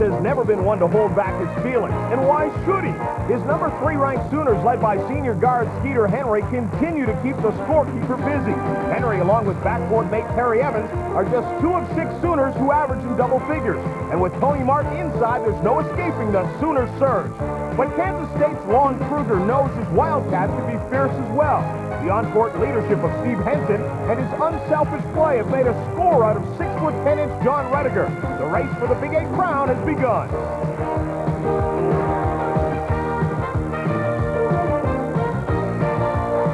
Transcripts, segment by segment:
has never been one to hold back his feelings, and why should he? His number 3 ranked Sooners, led by senior guard Skeeter Henry, continue to keep the scorekeeper busy. Henry, along with backcourt mate Terry Evans, are just 2 of 6 Sooners who average in double figures. And with Tony Martin inside, there's no escaping the Sooners surge. But Kansas State's Lon Kruger knows his Wildcats can be fierce as well. The on-court leadership of Steve Henson and his unselfish play have made a score out of 6'10" John Rediger. The race for the Big 8 crown has begun.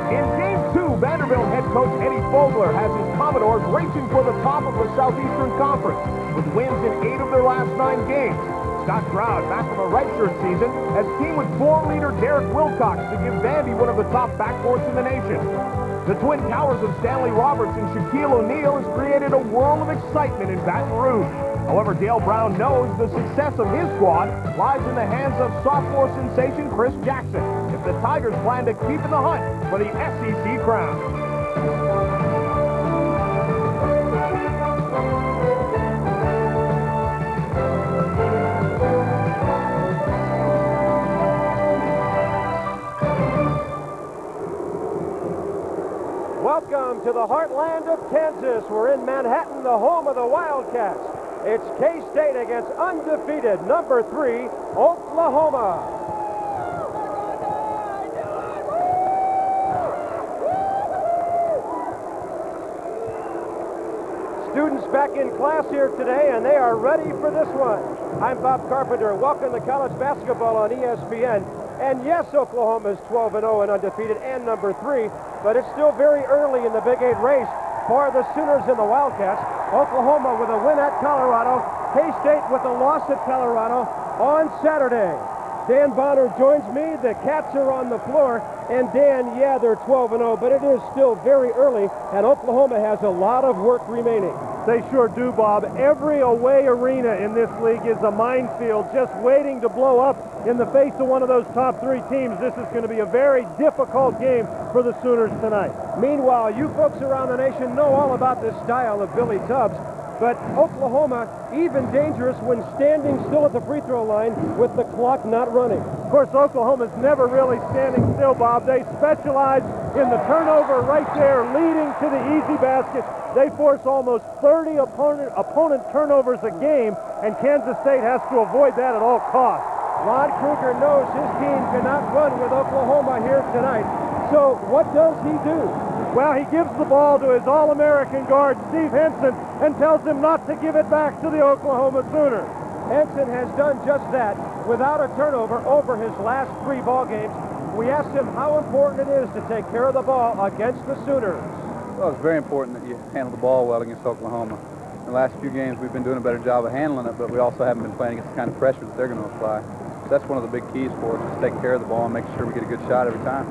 In Game 2, Vanderbilt head coach Eddie Fogler has his Commodores racing for the top of the Southeastern Conference, with wins in 8 of their last 9 games. Scott Stroud, back from a redshirt season, has teamed with floor leader Derek Wilcox to give Vandy one of the top backcourts in the nation. The Twin Towers of Stanley Roberts and Shaquille O'Neal has created a world of excitement in Baton Rouge. However, Dale Brown knows the success of his squad lies in the hands of sophomore sensation Chris Jackson, if the Tigers plan to keep in the hunt for the SEC crown. Welcome to the heartland of Kansas. We're in Manhattan, the home of the Wildcats. It's K-State against undefeated number 3, Oklahoma. Students back in class here today, and they are ready for this one. I'm Bob Carpenter. Welcome to college basketball on ESPN. And yes, Oklahoma is 12-0 and undefeated and number 3, but it's still very early in the Big 8 race for the Sooners and the Wildcats. Oklahoma with a win at Colorado, K-State with a loss at Colorado on Saturday. Dan Bonner joins me. The Cats are on the floor, and Dan, yeah, they're 12-0, but it is still very early, and Oklahoma has a lot of work remaining. They sure do, Bob. Every away arena in this league is a minefield just waiting to blow up in the face of one of those top 3 teams. This is going to be a very difficult game for the Sooners tonight. Meanwhile, you folks around the nation know all about this style of Billy Tubbs, but Oklahoma even dangerous when standing still at the free throw line with the clock not running. Of course, Oklahoma's never really standing still, Bob. They specialize in the turnover right there, leading to the easy basket. They force almost 30 opponent turnovers a game, and Kansas State has to avoid that at all costs. Lon Kruger knows his team cannot run with Oklahoma here tonight. So what does he do? Well, he gives the ball to his All-American guard, Steve Henson, and tells him not to give it back to the Oklahoma Sooners. Henson has done just that without a turnover over his last 3 ball games. We asked him how important it is to take care of the ball against the Sooners. Well, it's very important that you handle the ball well against Oklahoma. In the last few games, we've been doing a better job of handling it, but we also haven't been playing against the kind of pressure that they're going to apply. So that's one of the big keys for us, is to take care of the ball and make sure we get a good shot every time.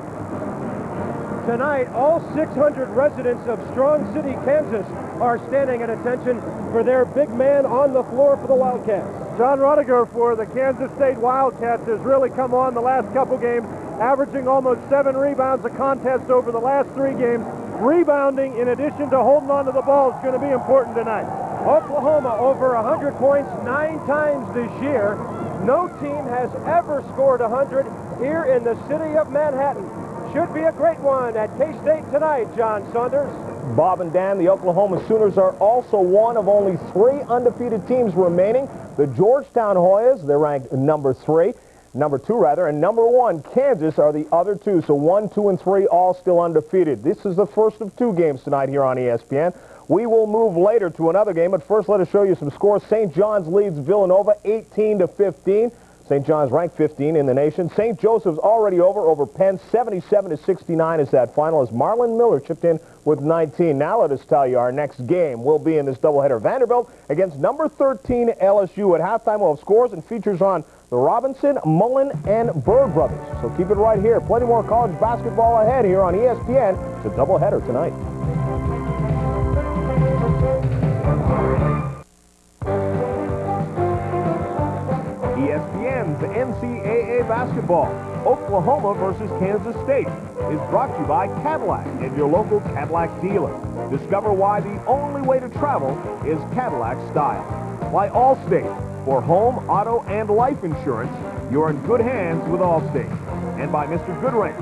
Tonight, all 600 residents of Strong City, Kansas are standing at attention for their big man on the floor for the Wildcats. John Rediger for the Kansas State Wildcats has really come on the last couple games, averaging almost 7 rebounds a contest over the last 3 games. Rebounding, in addition to holding on to the ball, is going to be important tonight. Oklahoma over 100 points 9 times this year. No team has ever scored 100 here in the city of Manhattan. Should be a great one at K-State tonight, John Saunders. Bob and Dan, the Oklahoma Sooners are also one of only 3 undefeated teams remaining. The Georgetown Hoyas, they're ranked number 2, and number 1, Kansas, are the other 2. So 1, 2, and 3 all still undefeated. This is the first of 2 games tonight here on ESPN. We will move later to another game, but first let us show you some scores. St. John's leads Villanova 18-15. St. John's ranked 15 in the nation. St. Joseph's already over Penn, 77-69 is that final, as Marlon Miller chipped in with 19. Now let us tell you our next game will be in this doubleheader. Vanderbilt against number 13 LSU. At halftime we'll have scores and features on the Robinson, Mullen, and Bird brothers. So keep it right here. Plenty more college basketball ahead here on ESPN. It's a doubleheader tonight. ESPN's NCAA basketball, Oklahoma versus Kansas State, is brought to you by Cadillac and your local Cadillac dealer. Discover why the only way to travel is Cadillac style. By Allstate. For home, auto, and life insurance, you're in good hands with Allstate. And by Mr. Goodwrench.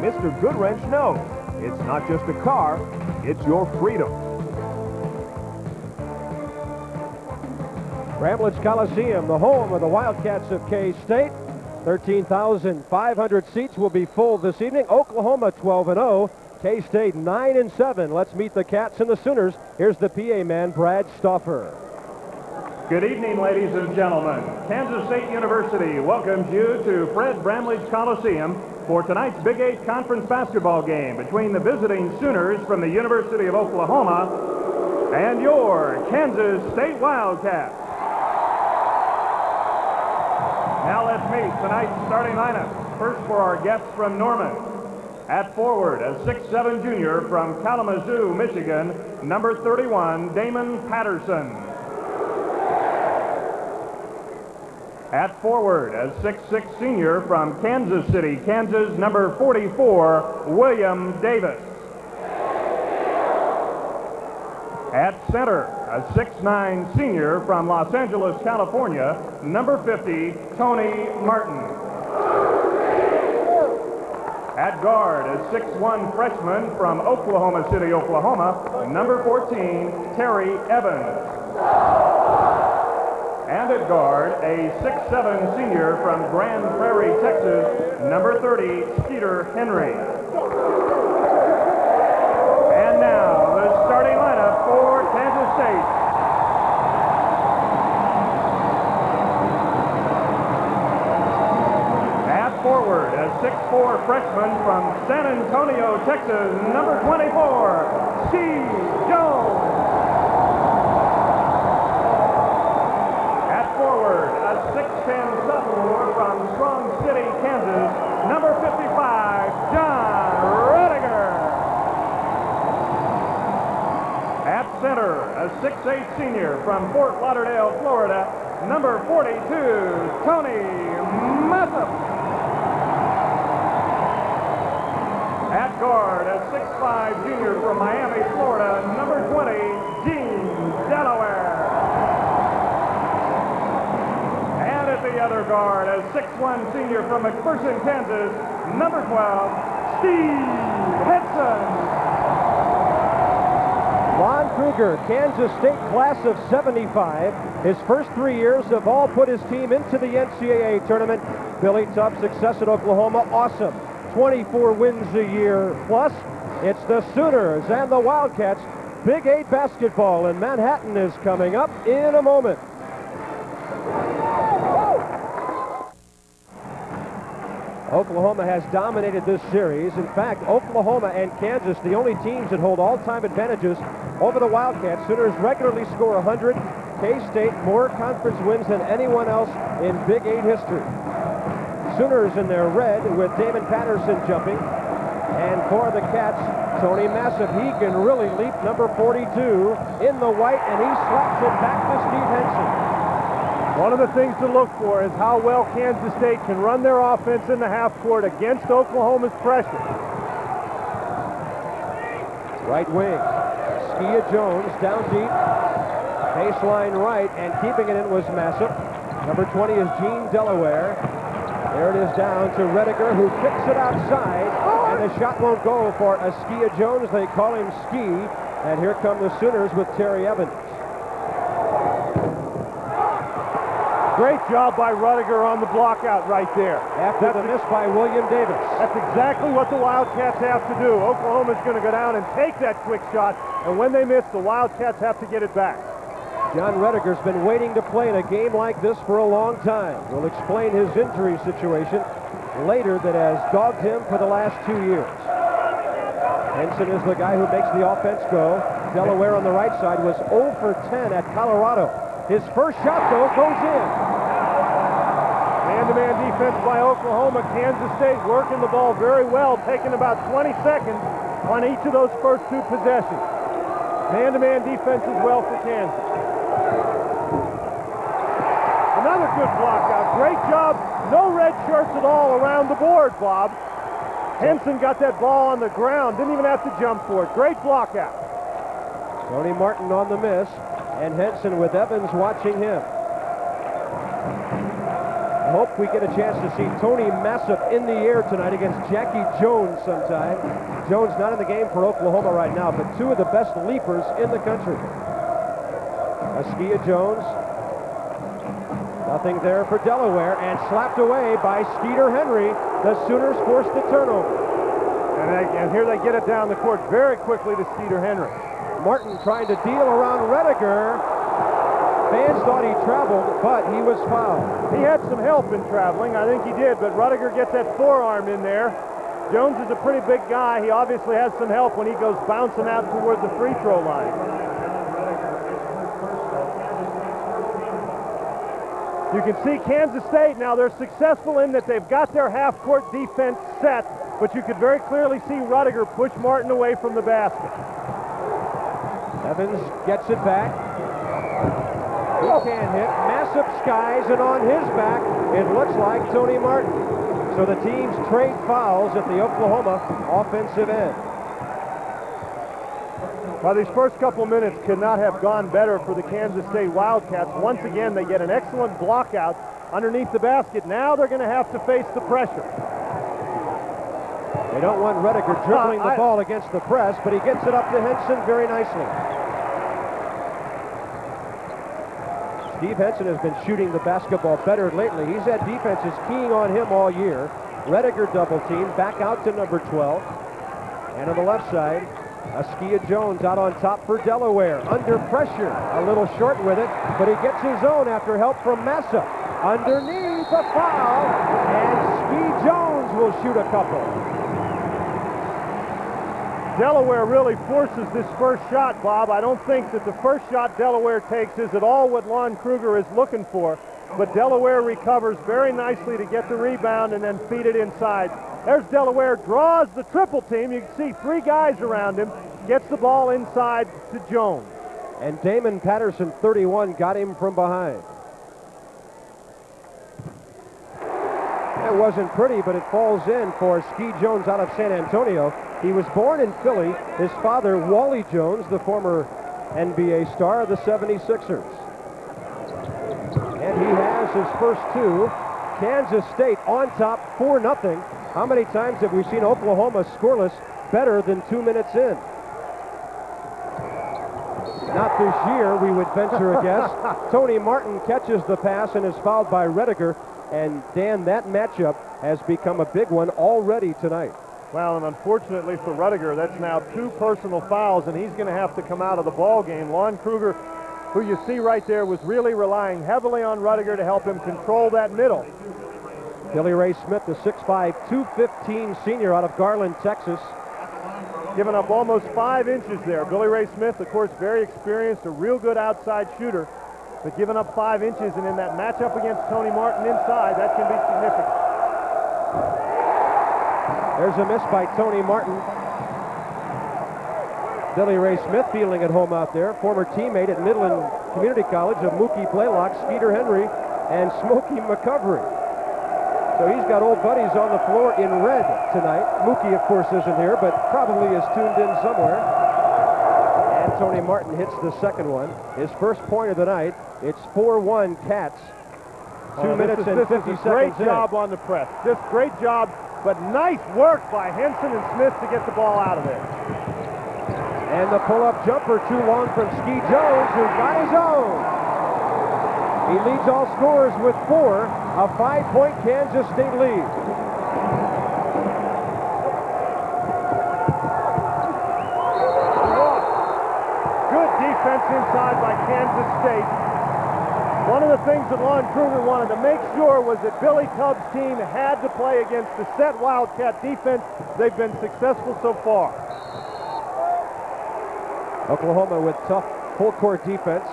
Mr. Goodwrench knows it's not just a car, it's your freedom. Bramlage Coliseum, the home of the Wildcats of K-State. 13,500 seats will be full this evening. Oklahoma 12-0. K-State 9-7. Let's meet the Cats and the Sooners. Here's the PA man, Brad Stauffer. Good evening, ladies and gentlemen. Kansas State University welcomes you to Fred Bramlage Coliseum for tonight's Big 8 conference basketball game between the visiting Sooners from the University of Oklahoma and your Kansas State Wildcats. Now let's meet tonight's starting lineup. First for our guests from Norman. At forward, a 6'7" junior from Kalamazoo, Michigan, number 31, Damon Patterson. At forward, a 6'6" senior from Kansas City, Kansas, number 44, William Davis. At center, a 6'9" senior from Los Angeles, California, number 50, Tony Martin. At guard, a 6'1" freshman from Oklahoma City, Oklahoma, number 14, Terry Evans. And at guard, a 6'7" senior from Grand Prairie, Texas, number 30, Skeeter Henry. And now, the starting lineup for Kansas State. At forward, a 6'4" freshman from San Antonio, Texas, number 24, Steve Jones. At forward, a 6'10" sophomore from Strong City, Kansas, number 55, John Rudiger. At center, a 6'8" senior from Fort Lauderdale, Florida, number 42, Tony Messam. At guard, a 6'5" junior from Miami, Florida, number 20, Gene Delaware. And at the other guard, a 6'1" senior from McPherson, Kansas, number 12, Steve Henson. Lon Kruger, Kansas State class of 75. His first 3 years have all put his team into the NCAA tournament. Billy Tubbs' success at Oklahoma, awesome. 24 wins a year plus. It's the Sooners and the Wildcats. Big 8 basketball in Manhattan is coming up in a moment. Oklahoma has dominated this series. In fact, Oklahoma and Kansas, the only teams that hold all-time advantages over the Wildcats. Sooners regularly score 100. K-State more conference wins than anyone else in Big 8 history. Sooners in their red with Damon Patterson jumping. And for the Cats, Tony Massif. He can really leap, number 42, in the white, and he slaps it back to Steve Henson. One of the things to look for is how well Kansas State can run their offense in the half court against Oklahoma's pressure. Right wing, Skia Jones down deep, baseline right, and keeping it in was Massif. Number 20 is Gene Delaware. There it is down to Rediger, who kicks it outside, and the shot won't go for Skia Jones. They call him Ski, and here come the Sooners with Terry Evans. Great job by Rudiger on the block out right there. After the miss by William Davis. That's exactly what the Wildcats have to do. Oklahoma's going to go down and take that quick shot, and when they miss, the Wildcats have to get it back. John Rediger's been waiting to play in a game like this for a long time. We'll explain his injury situation later that has dogged him for the last 2 years. Henson is the guy who makes the offense go. Delaware on the right side was 0 for 10 at Colorado. His first shot, though, goes in. Man-to-man defense by Oklahoma. Kansas State working the ball very well, taking about 20 seconds on each of those first 2 possessions. Man-to-man defense as well for Kansas. Another good block out. Great job. No red shirts at all around the board, Bob. Henson got that ball on the ground. Didn't even have to jump for it. Great block out. Tony Martin on the miss, and Henson with Evans watching him. hope we get a chance to see Tony Massop in the air tonight against Jackie Jones sometime. Jones not in the game for Oklahoma right now, but two of the best leapers in the country. Askia Jones. Nothing there for Delaware, and slapped away by Skeeter Henry. The Sooners forced the turnover. And here they get it down the court very quickly to Skeeter Henry. Martin trying to deal around Rediger. Fans thought he traveled, but he was fouled. He had some help in traveling, I think he did, but Rediger gets that forearm in there. Jones is a pretty big guy. He obviously has some help when he goes bouncing out toward the free throw line. You can see Kansas State now, they're successful in that they've got their half-court defense set, but you could very clearly see Rediger push Martin away from the basket. Evans gets it back. He can't hit. Massive skies, and on his back, it looks like Tony Martin. So the teams trade fouls at the Oklahoma offensive end. Well, these first couple minutes could not have gone better for the Kansas State Wildcats. Once again, they get an excellent block out underneath the basket. Now they're going to have to face the pressure. They don't want Rediger dribbling the ball against the press, but he gets it up to Henson very nicely. Steve Henson has been shooting the basketball better lately. He's had defenses keying on him all year. Rediger double team, back out to number 12. And on the left side, Askia Jones out on top for Delaware. Under pressure, a little short with it, but he gets his own after help from Massa. Underneath, a foul, and Ski Jones will shoot a couple. Delaware really forces this first shot, Bob. I don't think that the first shot Delaware takes is at all what Lon Kruger is looking for, but Delaware recovers very nicely to get the rebound and then feed it inside. There's Delaware, draws the triple team. You can see three guys around him, gets the ball inside to Jones. And Damon Patterson, 31, got him from behind. That wasn't pretty, but it falls in for Ski Jones out of San Antonio. He was born in Philly. His father, Wally Jones, the former NBA star of the 76ers. And he has his first two. Kansas State on top, 4-0. How many times have we seen Oklahoma scoreless better than 2 minutes in? Not this year, we would venture a guess. Tony Martin catches the pass and is fouled by Rediger. And Dan, that matchup has become a big one already tonight. Well, and unfortunately for Rediger, that's now 2 personal fouls, and he's going to have to come out of the ball game. Lon Kruger, who you see right there, was really relying heavily on Rediger to help him control that middle. Billy Ray Smith, the 6'5", 215 senior out of Garland, Texas. Giving up almost 5 inches there. Billy Ray Smith, of course, very experienced, a real good outside shooter. But giving up 5 inches, and in that matchup against Tony Martin inside, that can be significant. There's a miss by Tony Martin. Billy Ray Smith feeling at home out there. Former teammate at Midland Community College of Mookie Blaylock, Skeeter Henry, and Smokey McCovery. So he's got old buddies on the floor in red tonight. Mookie, of course, isn't here, but probably is tuned in somewhere. And Tony Martin hits the second one. His first point of the night. It's 4-1 Cats. 2 minutes and 50 seconds in. Great job on the press. Just great job, but nice work by Henson and Smith to get the ball out of there. And the pull-up jumper too long from Ski Jones, who got his own. He leads all scorers with 4, a 5-point Kansas State lead. Good defense inside by Kansas State. One of the things that Lon Kruger wanted to make sure was that Billy Tubbs' team had to play against the set Wildcat defense. They've been successful so far. Oklahoma with tough full-court defense.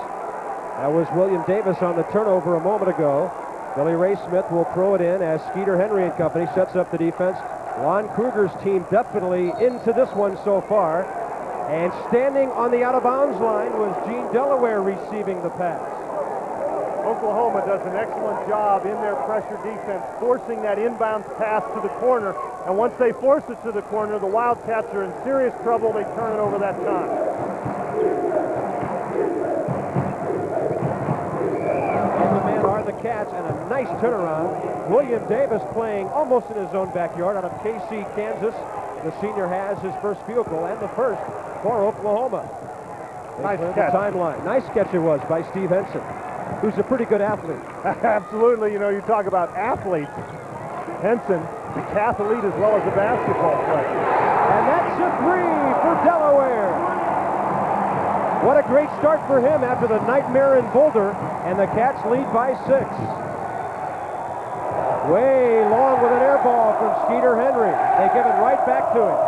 That was William Davis on the turnover a moment ago. Billy Ray Smith will throw it in as Skeeter Henry and company sets up the defense. Lon Kruger's team definitely into this one so far. And standing on the out-of-bounds line was Gene Delaware receiving the pass. Oklahoma does an excellent job in their pressure defense, forcing that inbound pass to the corner. And once they force it to the corner, the Wildcats are in serious trouble. They turn it over that time. And the men are the Cats, and a nice turnaround. William Davis playing almost in his own backyard out of KC, Kansas. The senior has his first field goal and the first for Oklahoma. Nice catch. Timeline. Nice catch it was by Steve Henson, who's a pretty good athlete. Absolutely. You know, you talk about athletes. Henson, a cathlete as well as a basketball player. And that's a three for Delaware. What a great start for him after the nightmare in Boulder, and the Cats lead by 6. Way long with an air ball from Skeeter Henry. They give it right back to him.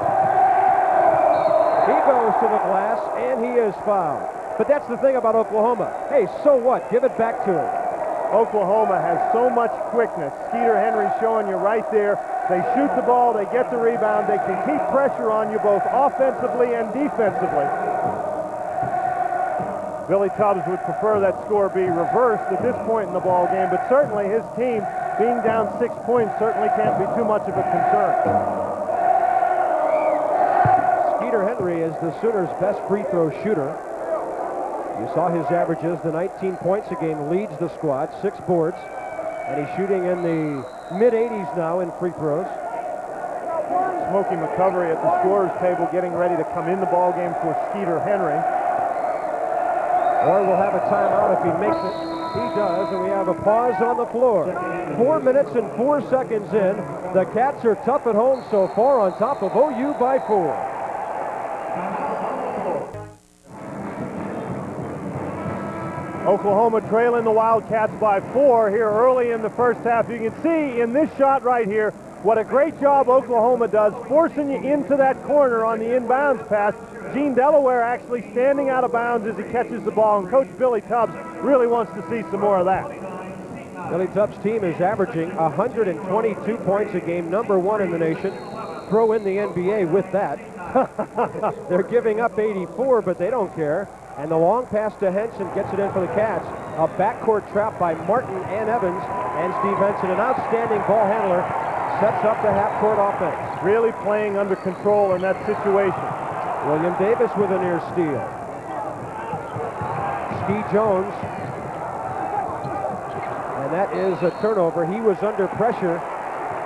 He goes to the glass, and he is fouled. But that's the thing about Oklahoma. Hey, so what? Give it back to him. Oklahoma has so much quickness. Skeeter Henry showing you right there. They shoot the ball, they get the rebound, they can keep pressure on you both offensively and defensively. Billy Tubbs would prefer that score be reversed at this point in the ball game, but certainly his team being down 6 points certainly can't be too much of a concern. Skeeter Henry is the Sooners' best free throw shooter. You saw his averages. The 19 points a game leads the squad, 6 boards, and he's shooting in the mid-80s now in free throws. Smokey McCovery at the scorer's table getting ready to come in the ball game for Skeeter Henry. Or we'll have a timeout if he makes it. He does, and we have a pause on the floor. 4 minutes and 4 seconds in. The Cats are tough at home so far, on top of OU by 4. Oklahoma trailing the Wildcats by 4 here early in the first half. You can see in this shot right here what a great job Oklahoma does forcing you into that corner on the inbounds pass. Gene Delaware actually standing out of bounds as he catches the ball, and Coach Billy Tubbs really wants to see some more of that. Billy Tubbs' team is averaging 122 points a game, number 1 in the nation. Throw in the NBA with that. They're giving up 84, but they don't care. And the long pass to Henson gets it in for the Cats. A backcourt trap by Martin and Evans, and Steve Henson, an outstanding ball handler, sets up the half-court offense. Really playing under control in that situation. William Davis with a near steal. Ski Jones. And that is a turnover. He was under pressure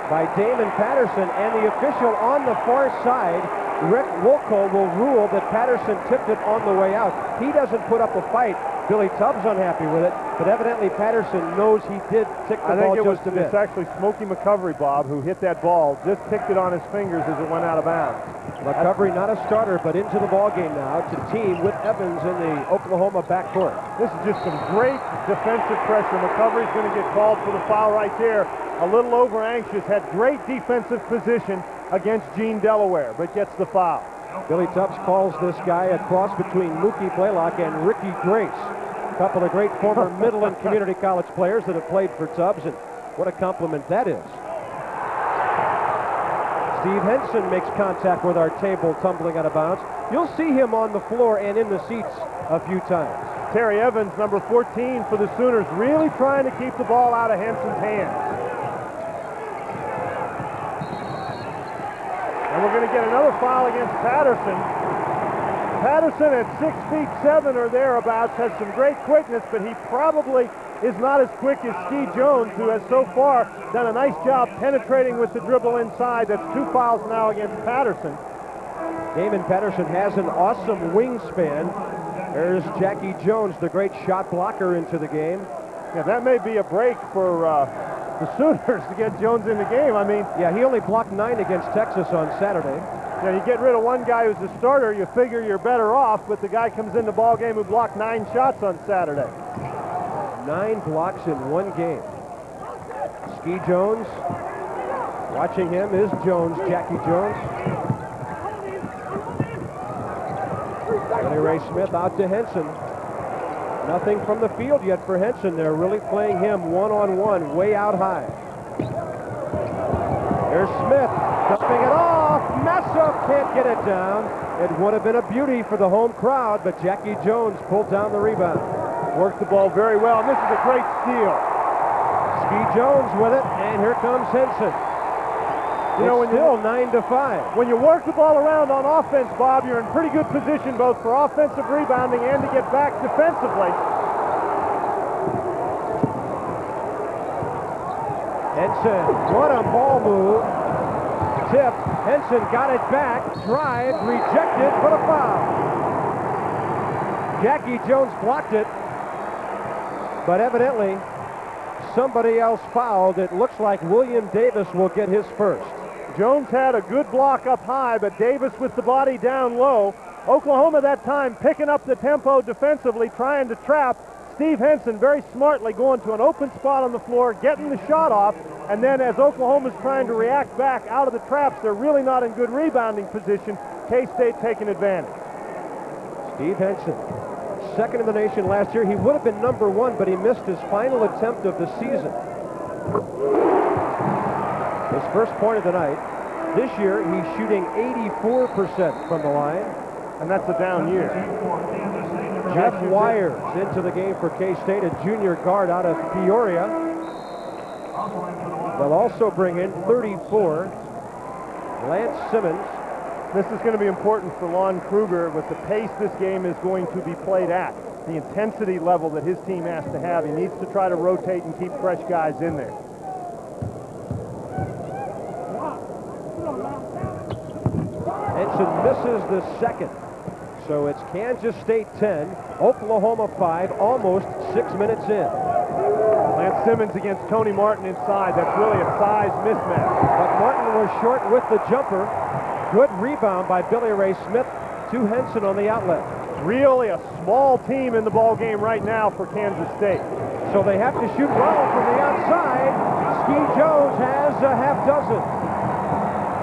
by Damon Patterson, and the official on the far side, Rick Wolko, will rule that Patterson tipped it on the way out. He doesn't put up a fight. Billy Tubbs unhappy with it, but evidently Patterson knows he did tick the ball just a bit. It's actually Smokey McCovery, Bob, who hit that ball, just ticked it on his fingers as it went out of bounds. McCovery not a starter, but into the ball game now to team with Evans in the Oklahoma backcourt. This is just some great defensive pressure. McCovery's going to get called for the foul right there. A little over anxious, had great defensive position against Gene Delaware, but gets the foul. Billy Tubbs calls this guy a cross between Mookie Blaylock and Ricky Grace. A couple of great former middle and community college players that have played for Tubbs, and what a compliment that is. Steve Henson makes contact with our table, tumbling out of bounds. You'll see him on the floor and in the seats a few times. Terry Evans, number 14 for the Sooners, really trying to keep the ball out of Henson's hands. And we're going to get another foul against Patterson. Patterson at 6'7" or thereabouts has some great quickness, but he probably is not as quick as Ski Jones, who has so far done a nice job penetrating with the dribble inside. That's 2 fouls now against Patterson. Damon Patterson has an awesome wingspan. There's Jackie Jones, the great shot blocker, into the game. Yeah, that may be a break for the Sooners to get Jones in the game. I mean, yeah, he only blocked 9 against Texas on Saturday. Yeah, you get rid of one guy who's a starter, you figure you're better off, but the guy comes in the ball game who blocked 9 shots on Saturday. 9 blocks in 1 game. Ski Jones. Watching him is Jones, Jackie Jones. Billy Ray Smith out to Henson. Nothing from the field yet for Henson. They're really playing him one-on-one, way out high. There's Smith, dumping it off. Massa can't get it down. It would have been a beauty for the home crowd, but Jackie Jones pulled down the rebound. Worked the ball very well, and this is a great steal. Ski Jones with it, and here comes Henson. You know, it's still 9-5. When you work the ball around on offense, Bob, you're in pretty good position both for offensive rebounding and to get back defensively. Henson, what a ball move. Tip, Henson got it back, drive, rejected, but a foul. Jackie Jones blocked it, but evidently somebody else fouled. It looks like William Davis will get his first. Jones had a good block up high, but Davis with the body down low. Oklahoma that time picking up the tempo defensively, trying to trap. Steve Henson very smartly going to an open spot on the floor, getting the shot off, and then as Oklahoma's trying to react back out of the traps, they're really not in good rebounding position. K-State taking advantage. Steve Henson, second in the nation last year. He would have been number one, but he missed his final attempt of the season. His first point of the night. This year, he's shooting 84% from the line. And that's a down year. Jeff Wires into the game for K-State, a junior guard out of Peoria. They'll also bring in 34, Lance Simmons. This is going to be important for Lon Kruger with the pace this game is going to be played at. The intensity level that his team has to have. He needs to try to rotate and keep fresh guys in there. Henson misses the second. So it's Kansas State 10, Oklahoma 5, almost 6 minutes in. Lance Simmons against Tony Martin inside. That's really a size mismatch. But Martin was short with the jumper. Good rebound by Billy Ray Smith to Henson on the outlet. Really a small team in the ball game right now for Kansas State. So they have to shoot well from the outside. Ski Jones has a half dozen.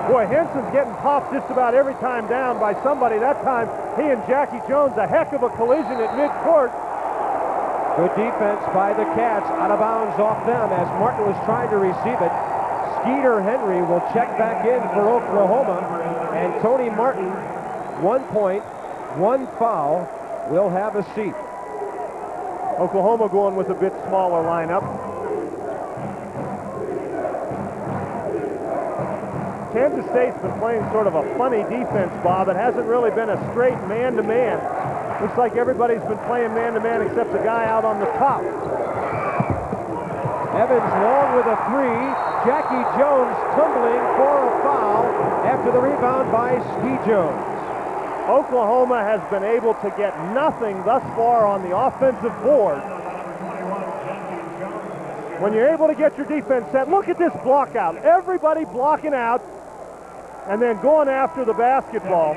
Boy, Henson's getting popped just about every time down by somebody. That time, he and Jackie Jones, a heck of a collision at midcourt. Good defense by the Cats, out of bounds off them as Martin was trying to receive it. Skeeter Henry will check back in for Oklahoma, and Tony Martin, 1 point, 1 foul, will have a seat. Oklahoma going with a bit smaller lineup. Kansas State's been playing sort of a funny defense, Bob. It hasn't really been a straight man-to-man. Looks like everybody's been playing man-to-man except the guy out on the top. Evans long with a three. Jackie Jones tumbling for a foul after the rebound by Ski Jones. Oklahoma has been able to get nothing thus far on the offensive board. When you're able to get your defense set, look at this block out. Everybody blocking out and then going after the basketball.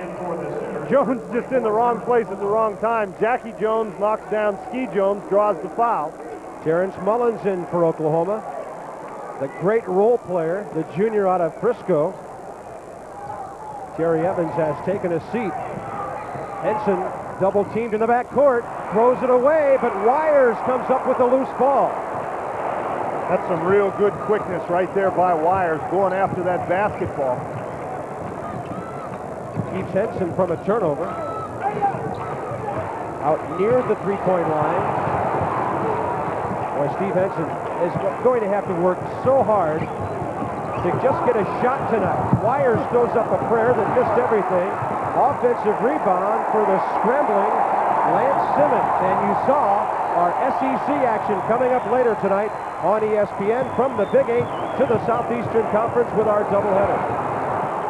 Jones just in the wrong place at the wrong time. Jackie Jones knocks down Ski Jones, draws the foul. Terrence Mullins in for Oklahoma. The great role player, the junior out of Frisco. Jerry Evans has taken a seat. Henson double teamed in the backcourt, throws it away, but Wires comes up with a loose ball. That's some real good quickness right there by Wires going after that basketball. Keeps Henson from a turnover. Out near the three-point line. Boy, Steve Henson is going to have to work so hard to just get a shot tonight. Wires throws up a prayer that missed everything. Offensive rebound for the scrambling Lance Simmons. And you saw our SEC action coming up later tonight on ESPN from the Big 8 to the Southeastern Conference with our doubleheader.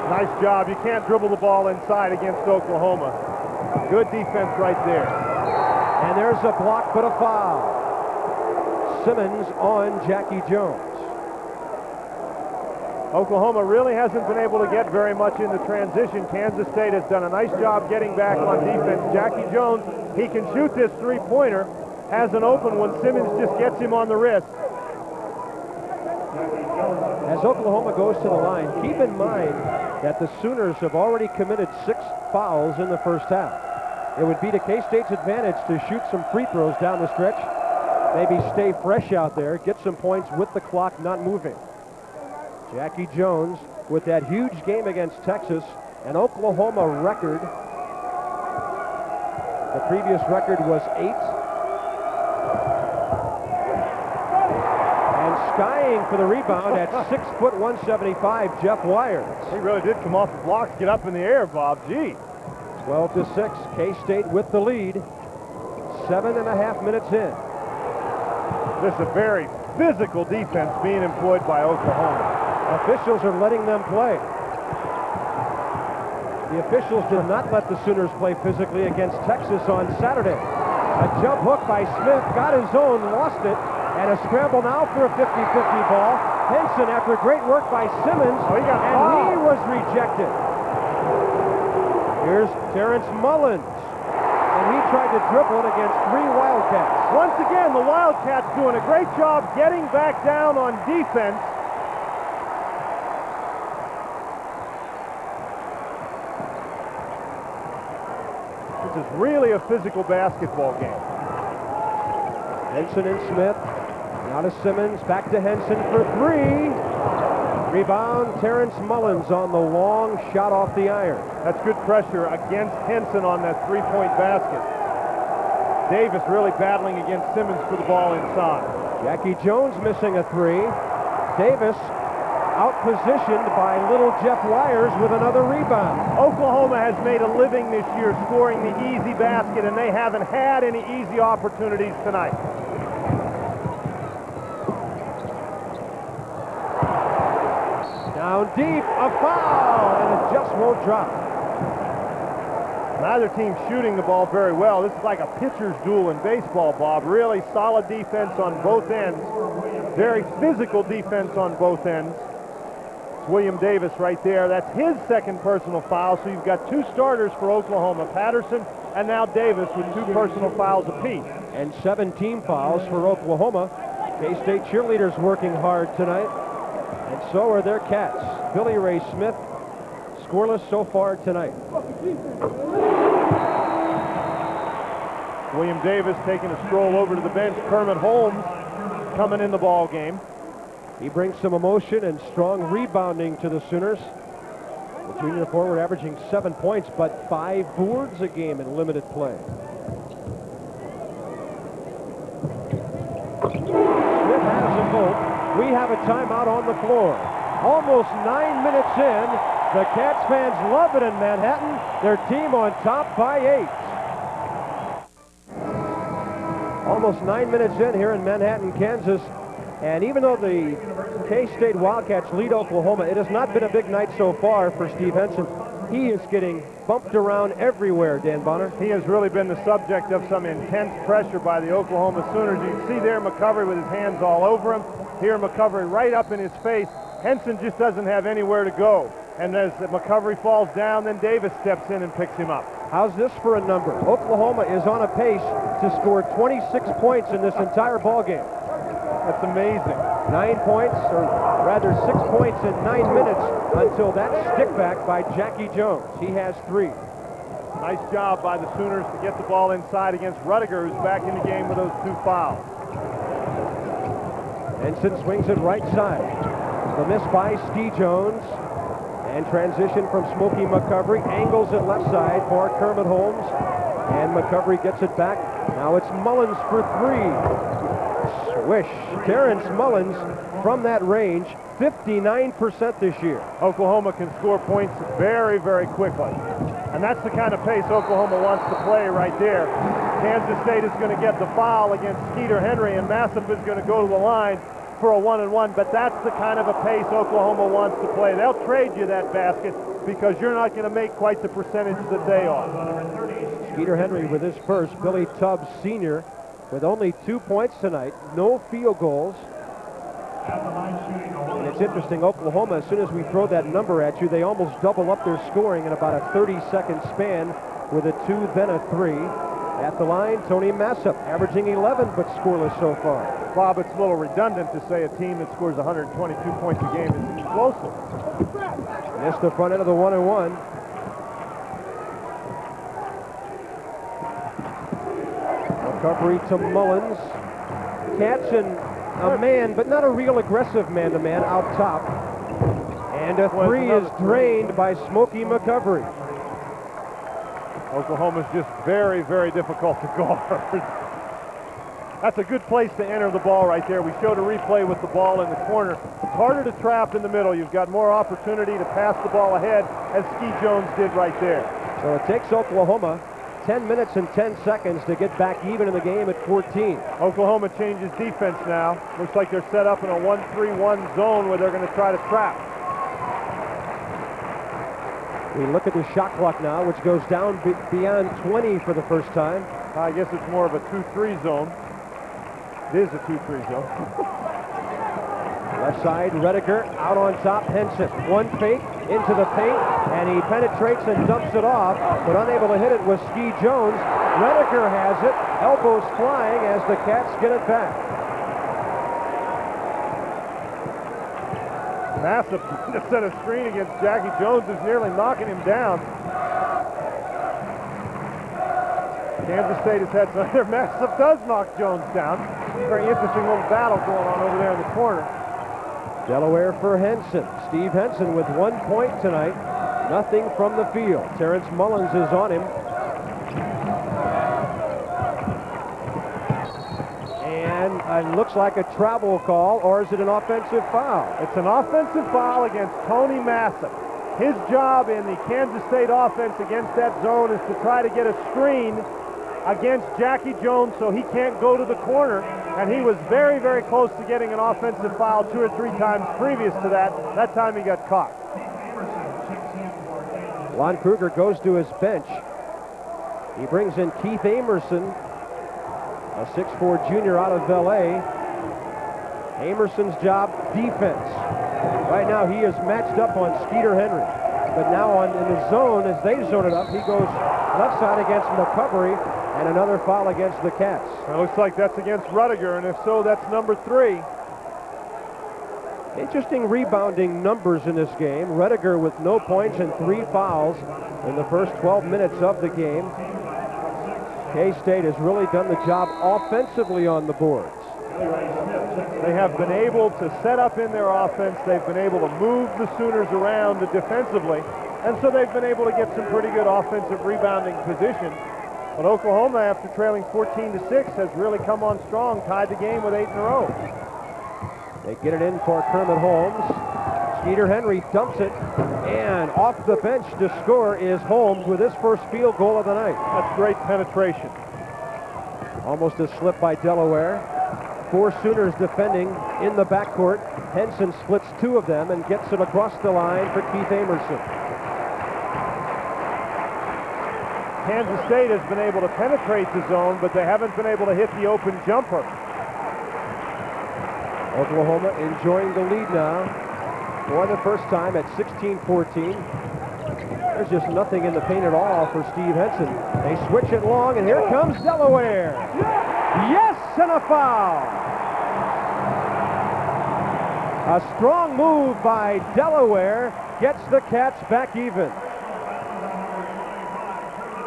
Nice job. You can't dribble the ball inside against Oklahoma. Good defense right there. And there's a block, but a foul. Simmons on Jackie Jones. Oklahoma really hasn't been able to get very much in the transition. Kansas State has done a nice job getting back on defense. Jackie Jones, he can shoot this three-pointer. Has an open one. Simmons just gets him on the wrist. As Oklahoma goes to the line, keep in mind that the Sooners have already committed 6 fouls in the first half. It would be to K-State's advantage to shoot some free throws down the stretch. Maybe stay fresh out there, get some points with the clock not moving. Jackie Jones with that huge game against Texas, an Oklahoma record. The previous record was 8. Skying for the rebound at 6', 175, Jeff Wires. He really did come off the blocks, get up in the air, Bob. Gee. 12-6, K-State with the lead. 7.5 minutes in. This is a very physical defense being employed by Oklahoma. Officials are letting them play. The officials did not let the Sooners play physically against Texas on Saturday. A jump hook by Smith, got his own, lost it, and a scramble now for a 50-50 ball. Henson, after great work by Simmons, he was rejected. Here's Terrence Mullins, and he tried to dribble it against 3 Wildcats. Once again, the Wildcats doing a great job getting back down on defense. This is really a physical basketball game. Henson and Smith. Now to Simmons, back to Henson for 3. Rebound, Terrence Mullins on the long shot off the iron. That's good pressure against Henson on that three-point basket. Davis really battling against Simmons for the ball inside. Jackie Jones missing a 3. Davis out-positioned by little Jeff Wires with another rebound. Oklahoma has made a living this year scoring the easy basket, and they haven't had any easy opportunities tonight. Down deep, a foul, and it just won't drop. Neither team shooting the ball very well. This is like a pitcher's duel in baseball, Bob. Really solid defense on both ends. Very physical defense on both ends. It's William Davis right there. That's his second personal foul, so you've got 2 starters for Oklahoma, Patterson and now Davis with 2 personal fouls apiece. And 7 team fouls for Oklahoma. K-State cheerleaders working hard tonight. And so are their Cats. Billy Ray Smith, scoreless so far tonight. William Davis taking a stroll over to the bench. Kermit Holmes coming in the ball game. He brings some emotion and strong rebounding to the Sooners. The junior forward averaging 7 points, but 5 boards a game in limited play. Smith has them both. We have a timeout on the floor. Almost 9 minutes in. The Cats fans love it in Manhattan. Their team on top by 8. Almost 9 minutes in here in Manhattan, Kansas. And even though the K-State Wildcats lead Oklahoma, it has not been a big night so far for Steve Henson. He is getting bumped around everywhere, Dan Bonner. He has really been the subject of some intense pressure by the Oklahoma Sooners. You can see there McCovery with his hands all over him. Here McCovery right up in his face. Henson just doesn't have anywhere to go. And as McCovery falls down, then Davis steps in and picks him up. How's this for a number? Oklahoma is on a pace to score 26 points in this entire ball game. That's amazing. 9 points, or rather 6 points in 9 minutes until that stick back by Jackie Jones. He has 3. Nice job by the Sooners to get the ball inside against Rudiger, who's back in the game with those 2 fouls. Henson swings it right side. The miss by Ski Jones. And transition from Smokey McCovery. Angles it left side for Kermit Holmes. And McCovery gets it back. Now it's Mullins for 3. Swish. Terrence Mullins from that range, 59% this year. Oklahoma can score points very, very quickly. And that's the kind of pace Oklahoma wants to play right there. Kansas State is going to get the foul against Skeeter Henry, and Massif is going to go to the line for a 1-and-1, but that's the kind of a pace Oklahoma wants to play. They'll trade you that basket because you're not going to make quite the percentage that they are. Skeeter Henry with his first. Billy Tubbs, senior, with only 2 points tonight, no field goals. And it's interesting, Oklahoma, as soon as we throw that number at you, they almost double up their scoring in about a 30-second span with a 2, then a 3. At the line, Tony Massip, averaging 11, but scoreless so far. Bob, it's a little redundant to say a team that scores 122 points a game is explosive. Missed the front end of the 1-and-1. Recovery to Mullins. Cats in a man, but not a real aggressive man-to-man out top. And a 3 is drained by Smokey McCovery. Oklahoma's just very, very difficult to guard. That's a good place to enter the ball right there. We showed a replay with the ball in the corner. It's harder to trap in the middle. You've got more opportunity to pass the ball ahead, as Ski Jones did right there. So it takes Oklahoma 10 minutes and 10 seconds to get back even in the game at 14. Oklahoma changes defense now. Looks like they're set up in a 1-3-1 zone where they're going to try to trap. We look at the shot clock now, which goes down beyond 20 for the first time. I guess it's more of a 2-3 zone. It is a 2-3 zone. Left side, Rediker out on top. Henson, one fake into the paint, and he penetrates and dumps it off, but unable to hit it was Ski Jones. Rediker has it, elbows flying as the Cats get it back. Massive to set a screen against Jackie Jones, who's nearly knocking him down. Kansas State has had some. Massive does knock Jones down. Very interesting little battle going on over there in the corner. Delaware for Henson. Steve Henson with 1 point tonight. Nothing from the field. Terrence Mullins is on him. And it looks like a travel call, or is it an offensive foul? It's an offensive foul against Tony Massive. His job in the Kansas State offense against that zone is to try to get a screen against Jackie Jones so he can't go to the corner. And he was very, very close to getting an offensive foul 2 or 3 times previous to that. That time he got caught. Lon Kruger goes to his bench. He brings in Keith Amerson, a 6'4" junior out of L.A. Amerson's job, defense. Right now he is matched up on Skeeter Henry. But now in the zone, as they zone it up, he goes left side against McCovery, and another foul against the Cats. It looks like that's against Rudiger, and if so, that's number 3. Interesting rebounding numbers in this game. Rudiger with no points and 3 fouls in the first 12 minutes of the game. K-State has really done the job offensively on the boards. They have been able to set up in their offense. They've been able to move the Sooners around defensively, and so they've been able to get some pretty good offensive rebounding position. But Oklahoma, after trailing 14-6, has really come on strong, tied the game with 8 in a row. They get it in for Kermit Holmes. Skeeter Henry dumps it, and off the bench to score is Holmes with his first field goal of the night. That's great penetration. Almost a slip by Delaware. 4 Sooners defending in the backcourt. Henson splits 2 of them and gets it across the line for Keith Amerson. Kansas State has been able to penetrate the zone, but they haven't been able to hit the open jumper. Oklahoma enjoying the lead now for the first time at 16-14. There's just nothing in the paint at all for Steve Henson. They switch it long, and here comes Delaware. Yes, and a foul. A strong move by Delaware gets the Cats back even.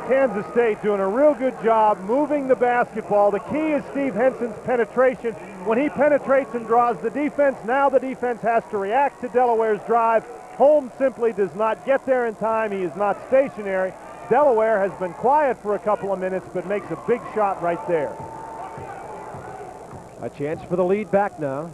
Kansas State doing a real good job moving the basketball. The key is Steve Henson's penetration. When he penetrates and draws the defense, now the defense has to react to Delaware's drive. Holmes simply does not get there in time. He is not stationary. Delaware has been quiet for a couple of minutes, but makes a big shot right there. A chance for the lead back now.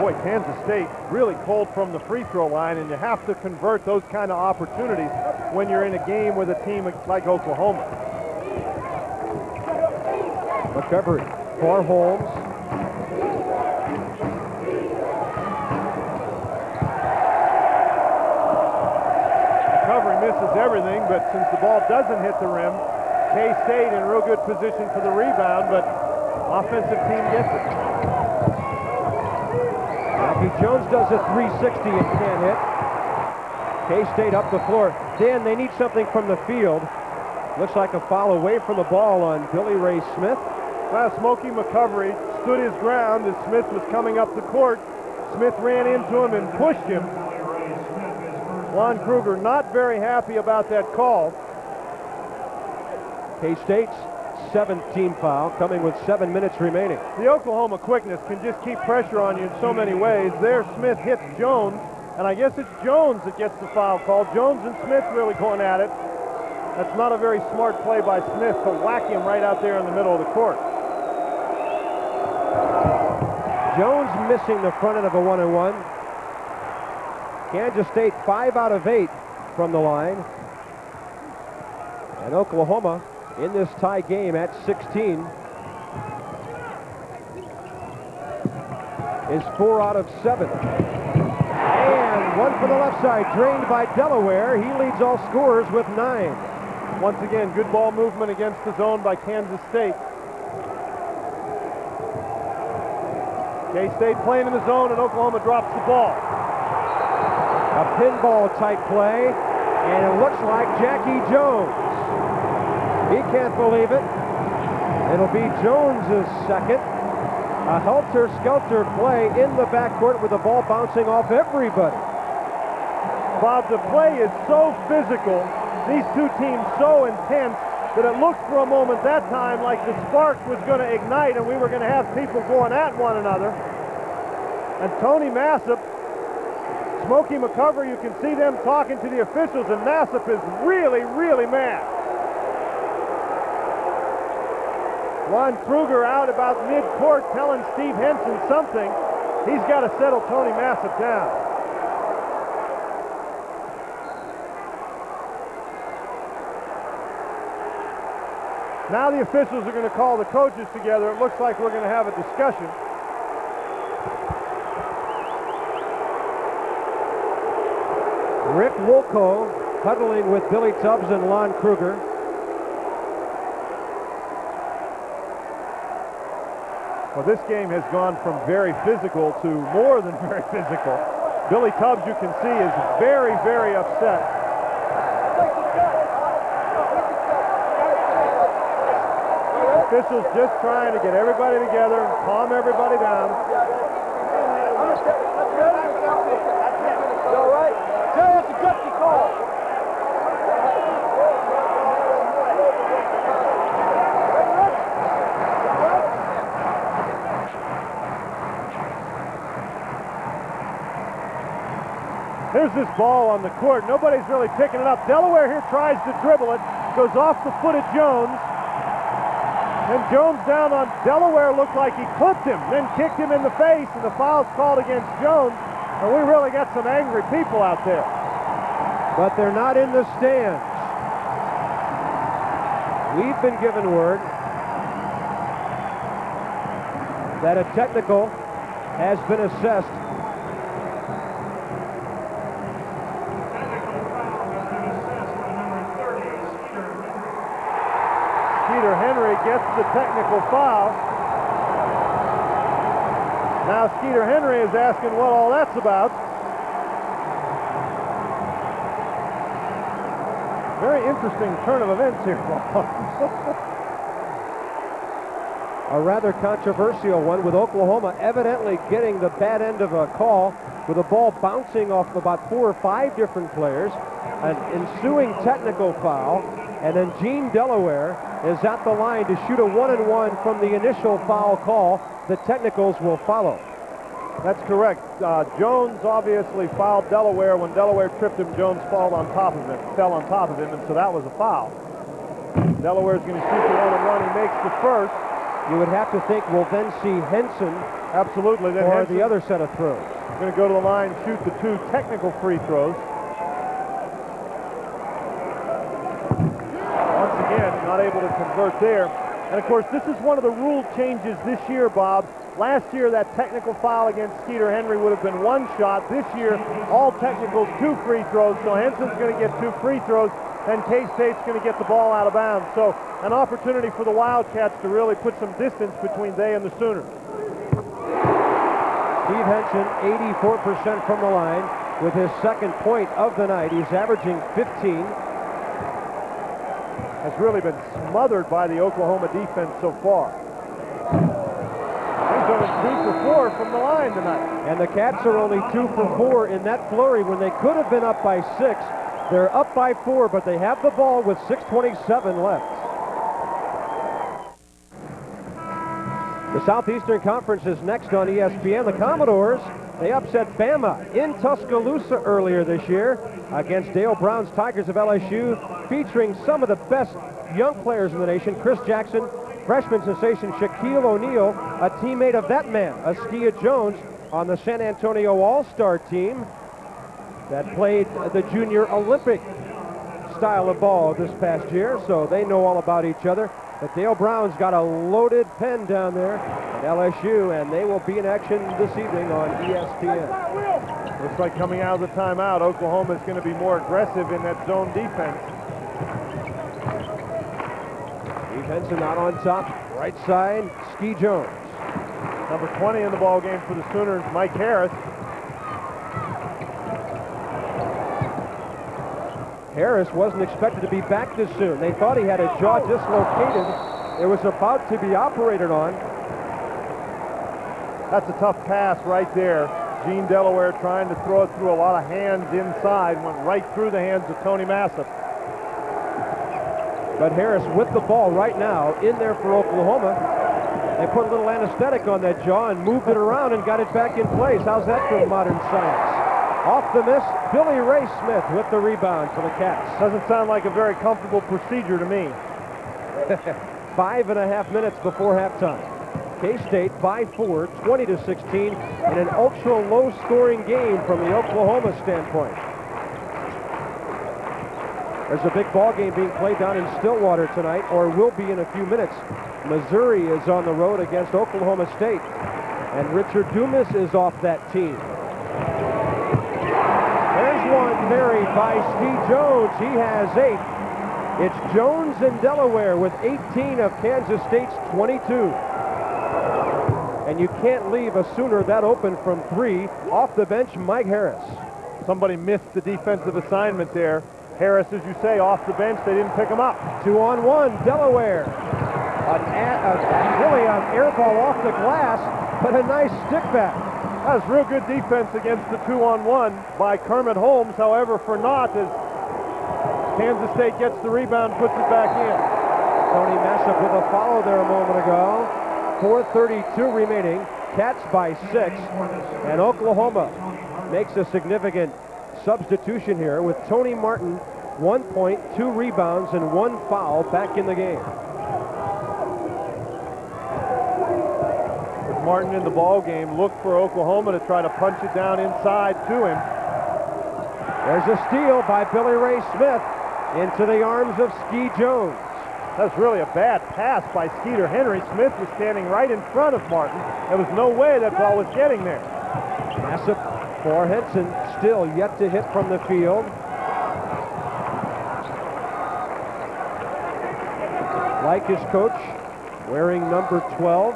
Boy, Kansas State really cold from the free throw line, and you have to convert those kind of opportunities when you're in a game with a team like Oklahoma. McCovery for Holmes. McCovery misses everything, but since the ball doesn't hit the rim, K-State in real good position for the rebound, but offensive team gets it. Jackie Jones does a 360 and can't hit. K-State up the floor. Dan, they need something from the field. Looks like a foul away from the ball on Billy Ray Smith. Well, Smokey McCovery stood his ground as Smith was coming up the court. Smith ran into him and pushed him. Lon Kruger not very happy about that call. K-State's 7th team foul, coming with 7 minutes remaining. The Oklahoma quickness can just keep pressure on you in so many ways. There, Smith hits Jones, and I guess it's Jones that gets the foul call. Jones and Smith really going at it. That's not a very smart play by Smith to whack him right out there in the middle of the court. Jones missing the front end of a 1-and-1. Kansas State 5 out of 8 from the line. And Oklahoma in this tie game at 16 is 4 out of 7. And one for the left side, drained by Delaware. He leads all scorers with 9. Once again, good ball movement against the zone by Kansas State. K-State playing in the zone, and Oklahoma drops the ball. A pinball type play, and it looks like Jackie Jones. He can't believe it. It'll be Jones's second. A helter-skelter play in the backcourt with the ball bouncing off everybody. Bob, the play is so physical, these two teams so intense, that it looked for a moment that time like the spark was going to ignite and we were going to have people going at one another. And Tony Massip, Smokey McCover, you can see them talking to the officials, and Massip is really, really mad. Ron Kruger out about mid-court telling Steve Henson something. He's got to settle Tony Massip down. Now the officials are going to call the coaches together. It looks like we're going to have a discussion. Rick Wolko huddling with Billy Tubbs and Lon Kruger. Well, this game has gone from very physical to more than very physical. Billy Tubbs, you can see, is very, very upset. Officials just trying to get everybody together and calm everybody down. All right. Jay, that's a gutsy call. Here's this ball on the court. Nobody's really picking it up. Delaware here tries to dribble it. Goes off the foot of Jones. And Jones down on Delaware, looked like he clipped him, then kicked him in the face, and the foul's called against Jones. And we really got some angry people out there. But they're not in the stands. We've been given word that a technical has been assessed. Skeeter Henry gets the technical foul. Now Skeeter Henry is asking what all that's about. Very interesting turn of events here, Bob. A rather controversial one, with Oklahoma evidently getting the bad end of a call, with the ball bouncing off about 4 or 5 different players, an ensuing technical foul, and then Gene Delaware is at the line to shoot a 1-and-1 from the initial foul call. The technicals will follow. That's correct. Jones obviously fouled Delaware. When Delaware tripped him, Jones fell on top of him, and so that was a foul. Delaware's going to shoot the 1-and-1. He makes the first. You would have to think we'll then see Henson Absolutely. Then for Henson the other set of throws. Going to go to the line, shoot the 2 technical free throws. Once again, not able to convert there. And of course, this is one of the rule changes this year, Bob. Last year, that technical foul against Skeeter Henry would have been 1 shot. This year, all technicals, 2 free throws. So Henson's going to get 2 free throws, and K-State's going to get the ball out of bounds. So an opportunity for the Wildcats to really put some distance between they and the Sooners. Steve Henson, 84% from the line with his second point of the night. He's averaging 15. Has really been smothered by the Oklahoma defense so far. He's only 2 for 4 from the line tonight. And the Cats are only 2 for 4 in that flurry when they could have been up by 6. They're up by 4, but they have the ball with 6:27 left. The Southeastern Conference is next on ESPN. The Commodores, they upset Bama in Tuscaloosa earlier this year against Dale Brown's Tigers of LSU, featuring some of the best young players in the nation. Chris Jackson, freshman sensation Shaquille O'Neal, a teammate of that man, Askia Jones, on the San Antonio All-Star team. that played the Junior Olympic style of ball this past year, so they know all about each other. But Dale Brown's got a loaded pen down there at LSU, and they will be in action this evening on ESPN. Looks like coming out of the timeout, Oklahoma is going to be more aggressive in that zone defense. Steve Henson out on top, right side, Ski Jones. Number 20 in the ball game for the Sooners, Mike Harris. Harris wasn't expected to be back this soon. They thought he had a jaw dislocated. It was about to be operated on. That's a tough pass right there. Gene Delaware trying to throw it through a lot of hands inside, went right through the hands of Tony Massip. But Harris with the ball right now in there for Oklahoma. They put a little anesthetic on that jaw and moved it around and got it back in place. How's that for modern science? Off the miss, Billy Ray Smith with the rebound for the Cats. Doesn't sound like a very comfortable procedure to me. 5.5 minutes before halftime. K-State by 4, 20-16, in an ultra-low scoring game from the Oklahoma standpoint. There's a big ball game being played down in Stillwater tonight, or will be in a few minutes. Missouri is on the road against Oklahoma State, and Richard Dumas is off that team. There's one buried by Ski Jones. He has 8. It's Jones and Delaware with 18 of Kansas State's 22. And you can't leave a Sooner that open from 3. Off the bench, Mike Harris. Somebody missed the defensive assignment there. Harris, as you say, off the bench. They didn't pick him up. 2-on-1, Delaware. Really an air ball off the glass, but a nice stick back. That was real good defense against the 2-on-1 by Kermit Holmes. However, for naught, as Kansas State gets the rebound, puts it back in. Tony Massip with a follow there a moment ago. 4:32 remaining. Cats by 6. And Oklahoma makes a significant substitution here with Tony Martin, 1 point, 2 rebounds, and 1 foul back in the game. With Martin in the ball game, look for Oklahoma to try to punch it down inside to him. There's a steal by Billy Ray Smith into the arms of Ski Jones. That's really a bad pass by Skeeter Henry. Smith was standing right in front of Martin. There was no way that ball was getting there. Massip for Henson, still yet to hit from the field. Like his coach, wearing number 12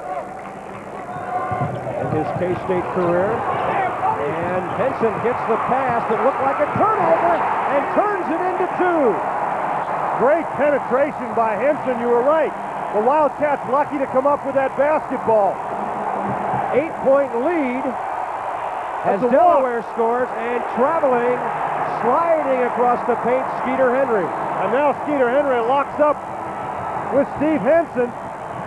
in his K-State career. And Henson gets the pass that looked like a turnover and turns it into 2. Great penetration by Henson, you were right. The Wildcats lucky to come up with that basketball. 8-point lead as Delaware scores, and traveling, sliding across the paint, Skeeter Henry. And now Skeeter Henry locks up with Steve Henson.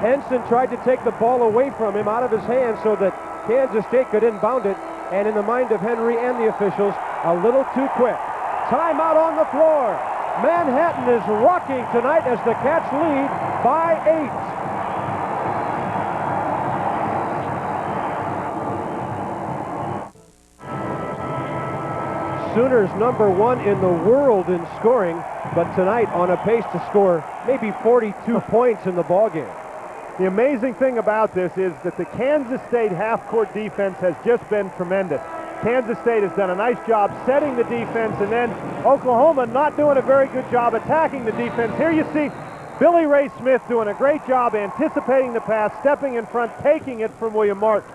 Henson tried to take the ball away from him out of his hands so that Kansas State could inbound it, and in the mind of Henry and the officials, a little too quick. Timeout on the floor. Manhattan is rocking tonight as the Cats lead by 8. Sooners number 1 in the world in scoring, but tonight on a pace to score maybe 42 points in the ballgame. The amazing thing about this is that the Kansas State half-court defense has just been tremendous. Kansas State has done a nice job setting the defense, and then Oklahoma not doing a very good job attacking the defense. Here you see Billy Ray Smith doing a great job anticipating the pass, stepping in front, taking it from William Martin.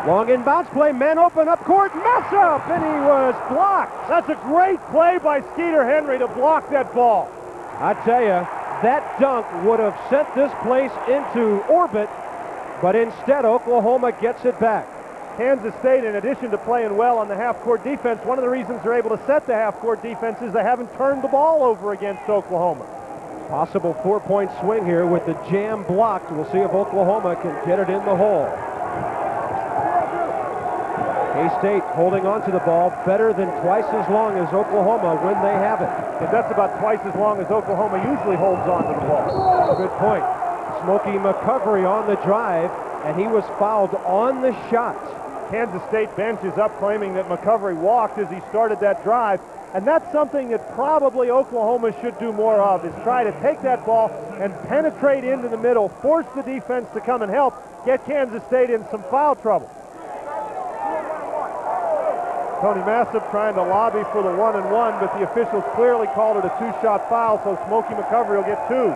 Long inbounds play, men open up court, mess up, and he was blocked. That's a great play by Skeeter Henry to block that ball. I tell you, that dunk would have sent this place into orbit, but instead Oklahoma gets it back. Kansas State, in addition to playing well on the half-court defense, one of the reasons they're able to set the half-court defense is they haven't turned the ball over against Oklahoma. Possible 4-point swing here with the jam blocked. We'll see if Oklahoma can get it in the hole. K-State holding on to the ball better than twice as long as Oklahoma when they have it. And that's about twice as long as Oklahoma usually holds on to the ball. Good point. Smokey McCovery on the drive, and he was fouled on the shot. Kansas State bench is up claiming that McCovery walked as he started that drive. And that's something that probably Oklahoma should do more of, is try to take that ball and penetrate into the middle, force the defense to come and help, get Kansas State in some foul trouble. Tony Massip trying to lobby for the 1-and-1, but the officials clearly called it a two-shot foul, so Smokey McCovery will get 2.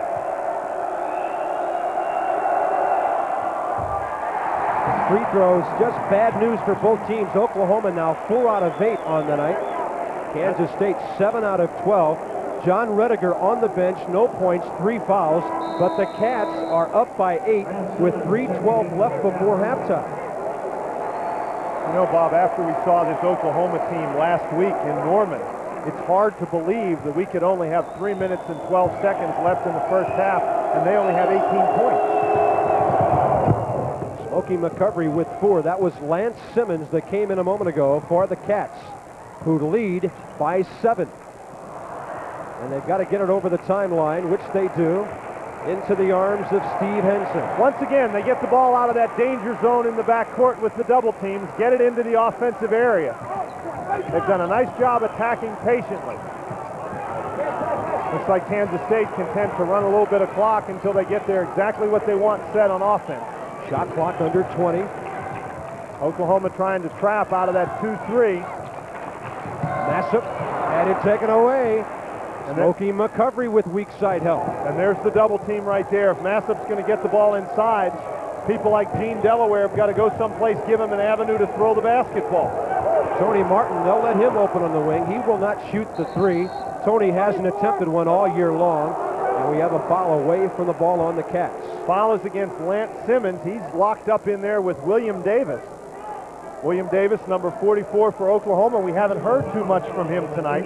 Free throws, just bad news for both teams. Oklahoma now 4 out of 8 on the night. Kansas State 7 out of 12. John Rediger on the bench, no points, 3 fouls, but the Cats are up by 8 with 3:12 left before halftime. You know, Bob, after we saw this Oklahoma team last week in Norman, it's hard to believe that we could only have 3 minutes and 12 seconds left in the first half, and they only have 18 points. Smokey McCovery with 4. That was Lance Simmons that came in a moment ago for the Cats, who lead by 7. And they've got to get it over the timeline, which they do, into the arms of Steve Henson. Once again, they get the ball out of that danger zone in the backcourt with the double teams, get it into the offensive area. They've done a nice job attacking patiently. Looks like Kansas State content to run a little bit of clock until they get there exactly what they want set on offense. Shot clock under 20. Oklahoma trying to trap out of that 2-3. Massip had it taken away. Smokey McCovery with weak side help. And there's the double team right there. If Massip's going to get the ball inside, people like Gene Delaware have got to go someplace, give him an avenue to throw the basketball. Tony Martin, they'll let him open on the wing. He will not shoot the 3. Tony hasn't attempted one all year long. And we have a foul away from the ball on the Cats. Foul is against Lance Simmons. He's locked up in there with William Davis. William Davis, number 44 for Oklahoma. We haven't heard too much from him tonight.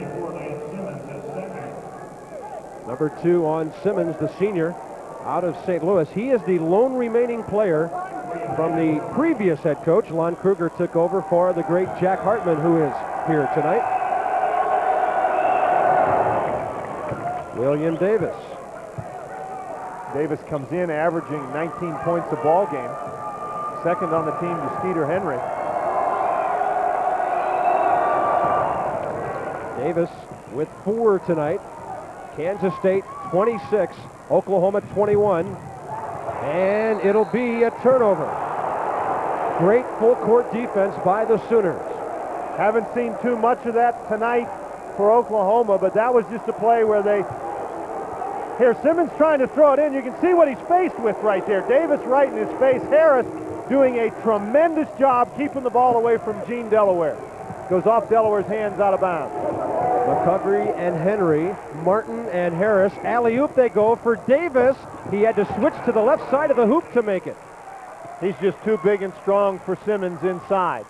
Number 2 on Simmons, the senior, out of St. Louis. He is the lone remaining player from the previous head coach. Lon Kruger took over for the great Jack Hartman, who is here tonight. William Davis. Davis comes in averaging 19 points a ball game. Second on the team to Skeeter Henry. Davis with 4 tonight. Kansas State 26, Oklahoma 21, and it'll be a turnover. Great full court defense by the Sooners. Haven't seen too much of that tonight for Oklahoma, but that was just a play where they... Here, Simmons trying to throw it in. You can see what he's faced with right there. Davis right in his face. Harris doing a tremendous job keeping the ball away from Gene Delaware. Goes off Delaware's hands, out of bounds. McCovery and Henry, Martin and Harris. Alley-oop they go for Davis. He had to switch to the left side of the hoop to make it. He's just too big and strong for Simmons inside.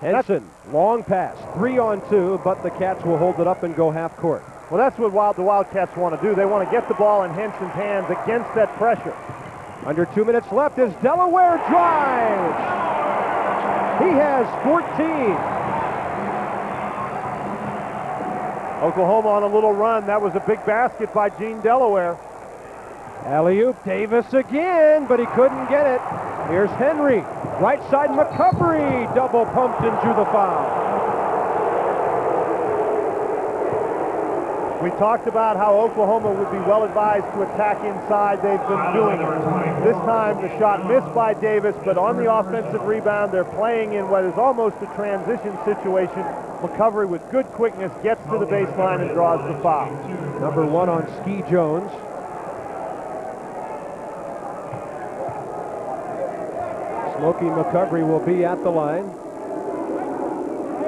Henson, long pass, 3-on-2, but the Cats will hold it up and go half court. Well, that's what the Wildcats want to do. They want to get the ball in Henson's hands against that pressure. Under 2 minutes left as Delaware drives. He has 14. Oklahoma on a little run. That was a big basket by Gene Delaware. Alley-oop, Davis again, but he couldn't get it. Here's Henry. Right side McCovery. Double pumped and drew the foul. We talked about how Oklahoma would be well advised to attack inside. They've been doing it. This time the shot missed by Davis, but on the offensive rebound, they're playing in what is almost a transition situation. McCovery with good quickness gets to the baseline and draws the foul. Number 1 on Ski Jones. Smokey McCovery will be at the line.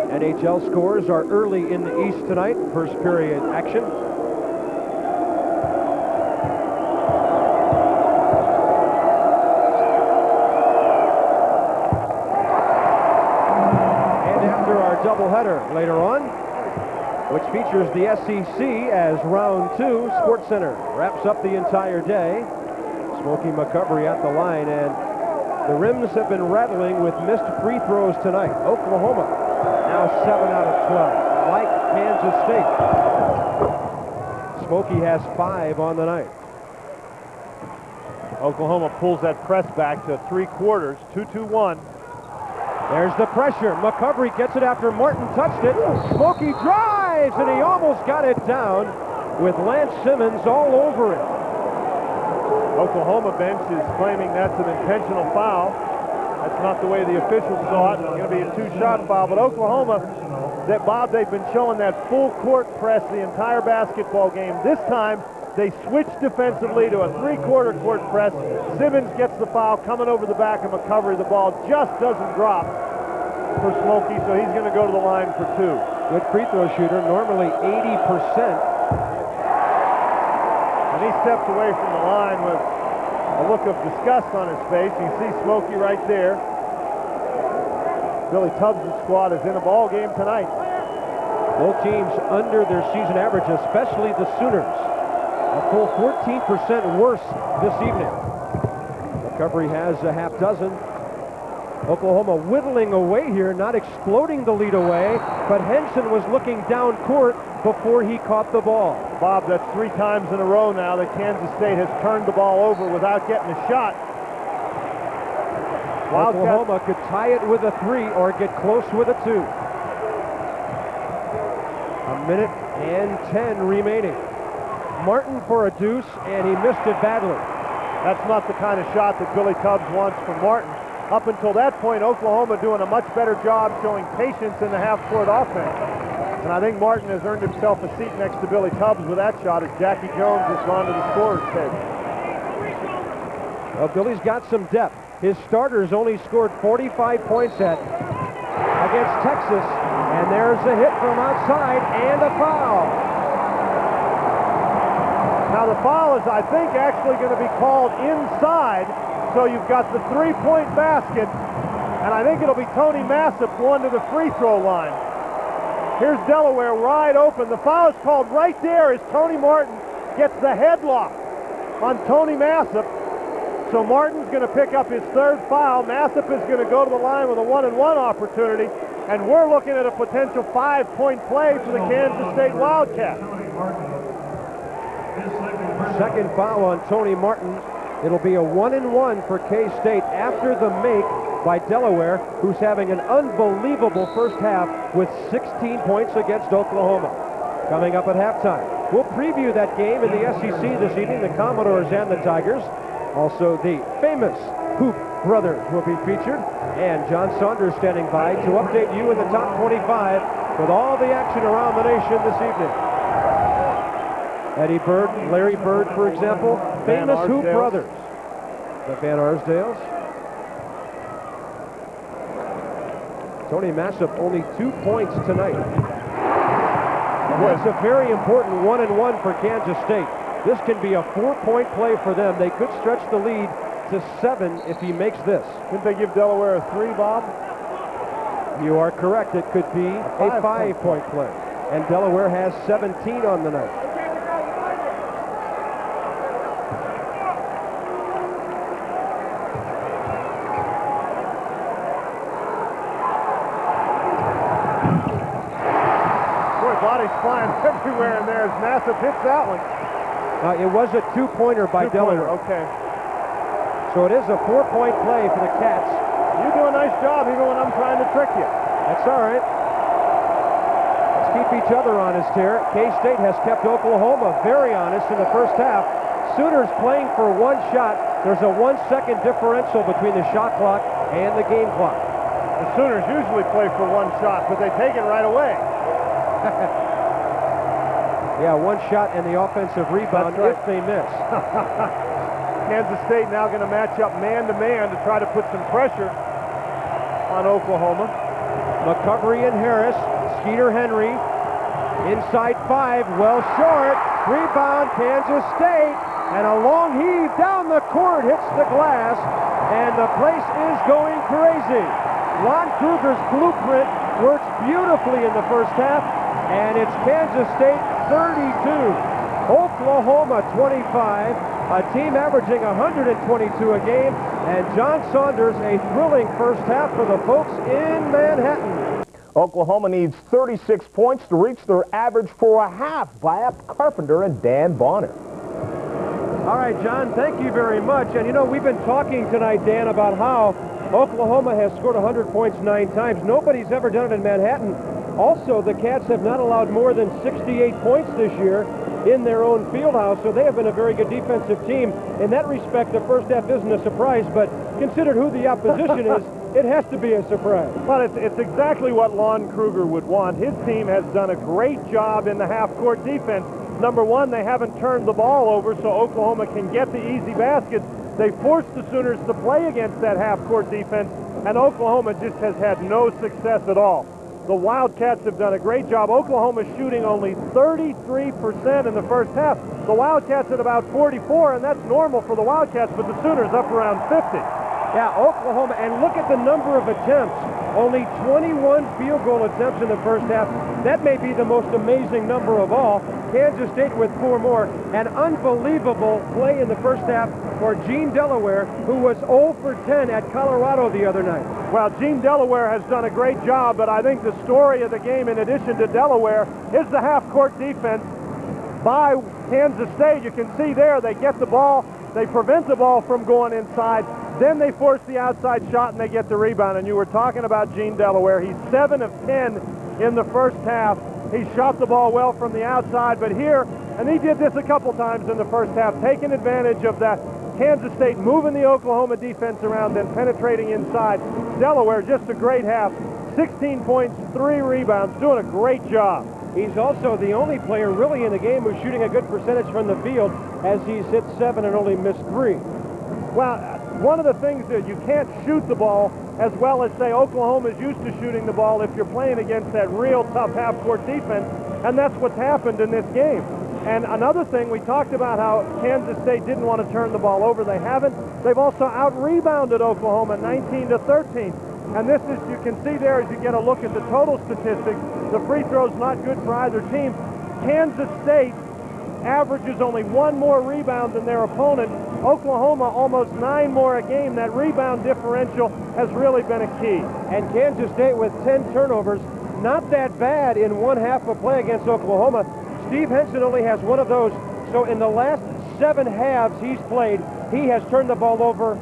NHL scores are early in the East tonight. First period action. And after our doubleheader later on, which features the SEC as round 2, SportsCenter wraps up the entire day. Smokey McCovery at the line, and the rims have been rattling with missed free throws tonight. Oklahoma now 7 out of 12, like Kansas State. Smokey has 5 on the night. Oklahoma pulls that press back to 3/4, 2-2-1. There's the pressure. McCovery gets it after Martin touched it. Smokey drives, and he almost got it down with Lance Simmons all over it. Oklahoma bench is claiming that's an intentional foul. That's not the way the officials saw it. It's going to be a two-shot foul. But Oklahoma, Bob, they've been showing that full court press the entire basketball game. This time, they switched defensively to a three-quarter court press. Simmons gets the foul coming over the back of McCovery. The ball just doesn't drop for Smokey, so he's going to go to the line for two. Good free throw shooter, normally 80%. And he steps away from the line with a look of disgust on his face. You see Smokey right there. Billy Tubbs' squad is in a ball game tonight. Both teams under their season average, especially the Sooners. A full 14% worse this evening. McCovery has a half dozen. Oklahoma whittling away here, not exploding the lead away, but Henson was looking down court before he caught the ball. Bob, that's 3 times in a row now that Kansas State has turned the ball over without getting a shot. Oklahoma could tie it with a 3 or get close with a 2. A minute and 10 remaining. Martin for a deuce, and he missed it badly. That's not the kind of shot that Billy Tubbs wants from Martin. Up until that point, Oklahoma doing a much better job showing patience in the half-court offense. And I think Martin has earned himself a seat next to Billy Tubbs with that shot as Jackie Jones has gone to the scorer's table. Well, Billy's got some depth. His starters only scored 45 points against Texas, and there's a hit from outside and a foul. Now the foul is, I think, actually going to be called inside. So you've got the three-point basket, and I think it'll be Tony Massip going to the free throw line. Here's Delaware wide open. The foul is called right there as Tony Martin gets the headlock on Tony Massip. So Martin's going to pick up his 3rd foul. Massip is going to go to the line with a 1-and-1 opportunity, and we're looking at a potential 5-point play for the Kansas State Wildcats. 2nd foul on Tony Martin. It'll be a 1-and-1 for K-State after the make by Delaware, who's having an unbelievable first half with 16 points against Oklahoma. Coming up at halftime. We'll preview that game in the SEC this evening, the Commodores and the Tigers. Also, the famous Hoop brothers will be featured, and John Saunders standing by to update you in the top 25 with all the action around the nation this evening. Eddie Bird, Larry Bird, for example, famous Hoop brothers. The Van Arsdales. Tony Massip only 2 points tonight. And that's a very important 1-and-1 for Kansas State. This can be a 4-point play for them. They could stretch the lead to 7 if he makes this. Didn't they give Delaware a 3, Bob? You are correct. It could be a 5-point play. And Delaware has 17 on the night. Bodies flying everywhere in there as Massip hits that one. It was a 2-pointer by Delaware. Okay. So it is a 4-point play for the Cats. You do a nice job even when I'm trying to trick you. That's all right. Let's keep each other honest here. K-State has kept Oklahoma very honest in the first half. Sooners playing for 1 shot. There's a 1-second differential between the shot clock and the game clock. The Sooners usually play for 1 shot, but they take it right away. Yeah, 1 shot and the offensive rebound if they miss. Kansas State now going to match up man-to-man to try to put some pressure on Oklahoma. McCovery and Harris. Skeeter Henry. Inside 5. Well short. Rebound Kansas State. And a long heave down the court hits the glass. And the place is going crazy. Lon Kruger's blueprint works beautifully in the first half. And it's Kansas State 32, Oklahoma 25, a team averaging 122 a game, and John Saunders a thrilling first half for the folks in Manhattan. Oklahoma needs 36 points to reach their average for a half. Bob Carpenter and Dan Bonner. All right, John, thank you very much. And, you know, we've been talking tonight, Dan, about how Oklahoma has scored 100 points 9 times. Nobody's ever done it in Manhattan. Also, the Cats have not allowed more than 68 points this year in their own field house, so they have been a very good defensive team. In that respect, the first half isn't a surprise, but considered who the opposition is, it has to be a surprise. Well, it's exactly what Lon Kruger would want. His team has done a great job in the half-court defense. Number one, they haven't turned the ball over so Oklahoma can get the easy baskets. They forced the Sooners to play against that half-court defense, and Oklahoma just has had no success at all. The Wildcats have done a great job. Oklahoma's shooting only 33% in the first half. The Wildcats at about 44, and that's normal for the Wildcats, but the Sooners up around 50. Yeah, Oklahoma, and look at the number of attempts. Only 21 field goal attempts in the first half. That may be the most amazing number of all. Kansas State with 4 more. An unbelievable play in the first half for Gene Delaware, who was 0 for 10 at Colorado the other night. Well, Gene Delaware has done a great job, but I think the story of the game, in addition to Delaware, is the half-court defense by Kansas State. You can see there, they get the ball, they prevent the ball from going inside, then they force the outside shot and they get the rebound. And you were talking about Gene Delaware. He's 7 of 10 in the first half. He shot the ball well from the outside, but here, and he did this a couple times in the first half, taking advantage of that Kansas State moving the Oklahoma defense around, then penetrating inside. Delaware, just a great half. 16 points, 3 rebounds, doing a great job. He's also the only player really in the game who's shooting a good percentage from the field, as he's hit 7 and only missed 3. Well, one of the things that you can't shoot the ball as well as, say, Oklahoma is used to shooting the ball if you're playing against that real tough half-court defense, and that's what's happened in this game. And another thing, we talked about how Kansas State didn't want to turn the ball over. They haven't. They've also out-rebounded Oklahoma 19-13. And this is, you can see there as you get a look at the total statistics, the free throw's not good for either team. Kansas State averages only 1 more rebound than their opponent. Oklahoma almost 9 more a game. That rebound differential has really been a key. And Kansas State with 10 turnovers, not that bad in one half of play against Oklahoma. Steve Henson only has 1 of those. So in the last 7 halves he's played, he has turned the ball over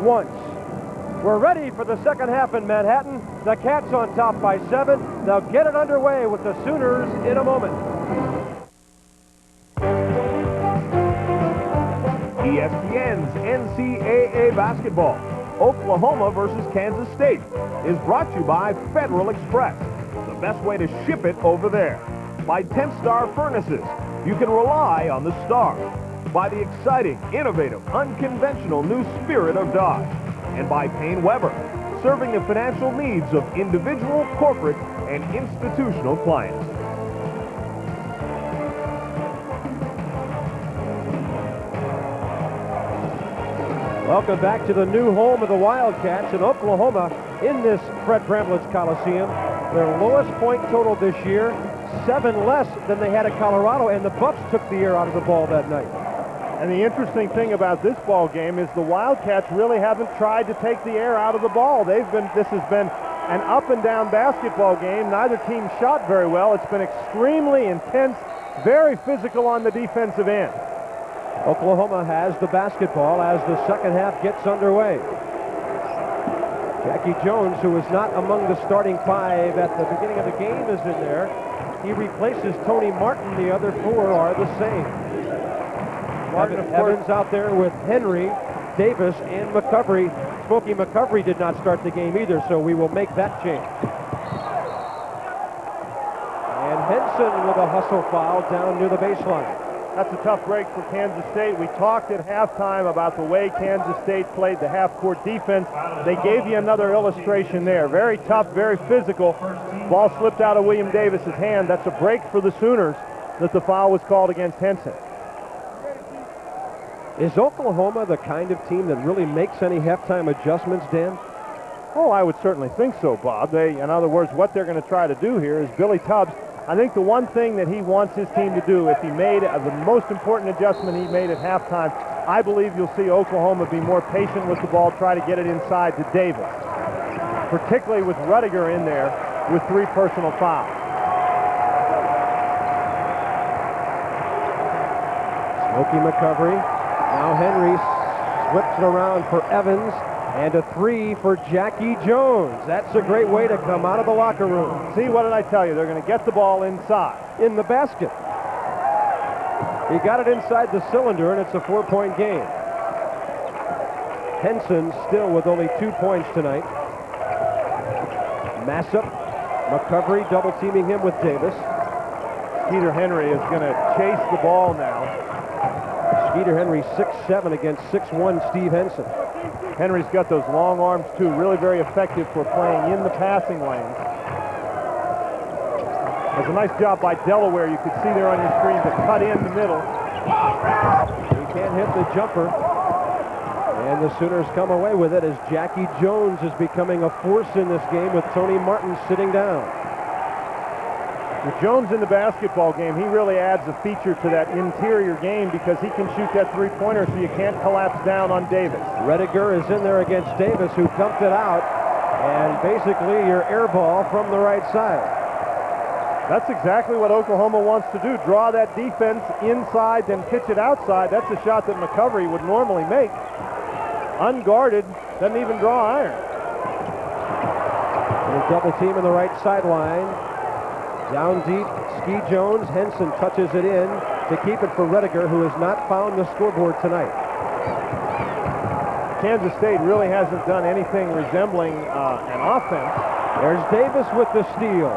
once. We're ready for the second half in Manhattan. The Cats on top by 7. They'll get it underway with the Sooners in a moment. ESPN's NCAA basketball, Oklahoma versus Kansas State, is brought to you by Federal Express, the best way to ship it over there. By 10 Star Furnaces, you can rely on the Star. By the exciting, innovative, unconventional new Spirit of Dodge. And by Payne Weber, serving the financial needs of individual, corporate, and institutional clients. Welcome back to the new home of the Wildcats in Oklahoma in this Fred Bramlett's Coliseum. Their lowest point total this year, 7 less than they had at Colorado, and the Bucks took the air out of the ball that night. And the interesting thing about this ball game is the Wildcats really haven't tried to take the air out of the ball. This has been an up and down basketball game. Neither team shot very well. It's been extremely intense, very physical on the defensive end. Oklahoma has the basketball as the second half gets underway. Jackie Jones, who was not among the starting 5 at the beginning of the game, is in there. He replaces Tony Martin. The other 4 are the same. Evans out there with Henry, Davis, and McCovery. Smokey McCovery did not start the game either, so we will make that change. And Henson with a hustle foul down near the baseline. That's a tough break for Kansas State. We talked at halftime about the way Kansas State played the half-court defense. They gave you another illustration there. Very tough, very physical. Ball slipped out of William Davis's hand. That's a break for the Sooners that the foul was called against Henson. Is Oklahoma the kind of team that really makes any halftime adjustments, Dan? Oh, I would certainly think so, Bob. In other words, what they're going to try to do here is Billy Tubbs, I think the one thing that he wants his team to do, if he made the most important adjustment he made at halftime, I believe you'll see Oklahoma be more patient with the ball, try to get it inside to Davis, particularly with Rudiger in there with 3 personal fouls. Smokey McCovery. Now Henry whips it around for Evans. And a 3 for Jackie Jones. That's a great way to come out of the locker room. See, what did I tell you? They're going to get the ball inside. In the basket. He got it inside the cylinder, and it's a 4-point game. Henson still with only 2 points tonight. Massop, McCovery double-teaming him with Davis. Skeeter Henry is going to chase the ball now. Skeeter Henry 6'7" against 6'1" Steve Henson. Henry's got those long arms, too. Really very effective for playing in the passing lanes. There's a nice job by Delaware. You could see there on your screen to cut in the middle. He can't hit the jumper. And the Sooners come away with it as Jackie Jones is becoming a force in this game with Tony Martin sitting down. With Jones in the basketball game, he really adds a feature to that interior game because he can shoot that three-pointer so you can't collapse down on Davis. Rediger is in there against Davis, who dumped it out, and basically your air ball from the right side. That's exactly what Oklahoma wants to do. Draw that defense inside, then pitch it outside. That's a shot that McCovery would normally make. Unguarded, doesn't even draw iron. A double team on the right sideline. Down deep, Ski Jones. Henson touches it in to keep it for Rediger, who has not found the scoreboard tonight. Kansas State really hasn't done anything resembling an offense. There's Davis with the steal.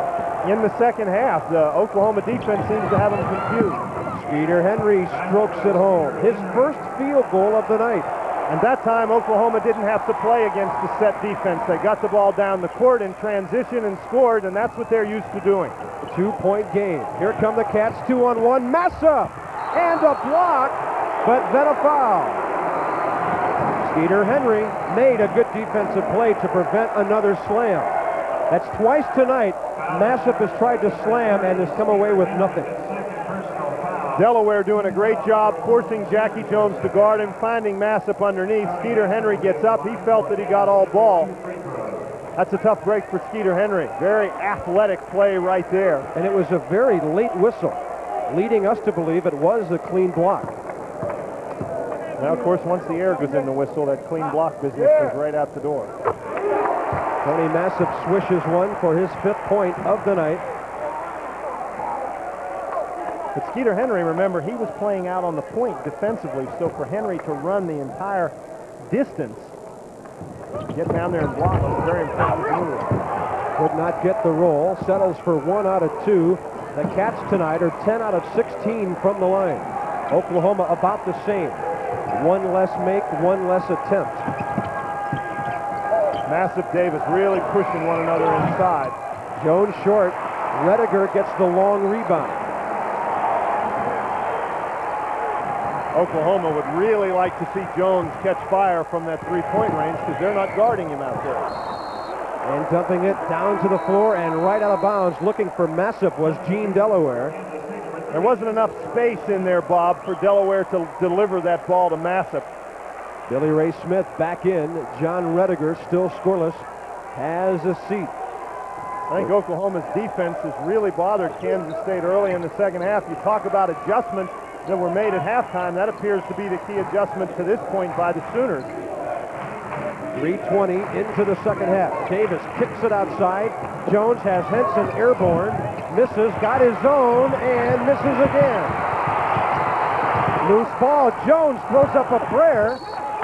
In the second half, the Oklahoma defense seems to have him confused. Skeeter Henry strokes it home. His first field goal of the night. And that time, Oklahoma didn't have to play against the set defense. They got the ball down the court in transition and scored, and that's what they're used to doing. 2-point game. Here come the Cats, 2-on-1. Massa! And a block, but then a foul. Skeeter Henry made a good defensive play to prevent another slam. That's twice tonight. Massop has tried to slam and has come away with nothing. Delaware doing a great job forcing Jackie Jones to guard him, finding Massop underneath. Skeeter Henry gets up. He felt that he got all ball. That's a tough break for Skeeter Henry. Very athletic play right there. And it was a very late whistle, leading us to believe it was a clean block. Now, of course, once the air goes in the whistle, that clean block business is right out the door. Tony Massop swishes one for his 5th point of the night. But Skeeter Henry, remember, he was playing out on the point defensively, so for Henry to run the entire distance, get down there and block is a very impressive move. Could not get the roll. Settles for 1 out of 2. The Cats tonight are 10 out of 16 from the line. Oklahoma about the same. 1 less make, 1 less attempt. Massop, Davis really pushing one another inside. Jones short. Rediger gets the long rebound. Oklahoma would really like to see Jones catch fire from that three-point range because they're not guarding him out there. And dumping it down to the floor and right out of bounds, looking for Massop, was Gene Delaware. There wasn't enough space in there, Bob, for Delaware to deliver that ball to Massop. Billy Ray Smith back in. John Rediger, still scoreless, has a seat. I think Oklahoma's defense has really bothered Kansas State early in the second half. You talk about adjustments that were made at halftime. That appears to be the key adjustment to this point by the Sooners. 3:20 into the second half. Davis kicks it outside. Jones has Henson airborne. Misses, got his own, and misses again. Loose ball. Jones throws up a prayer.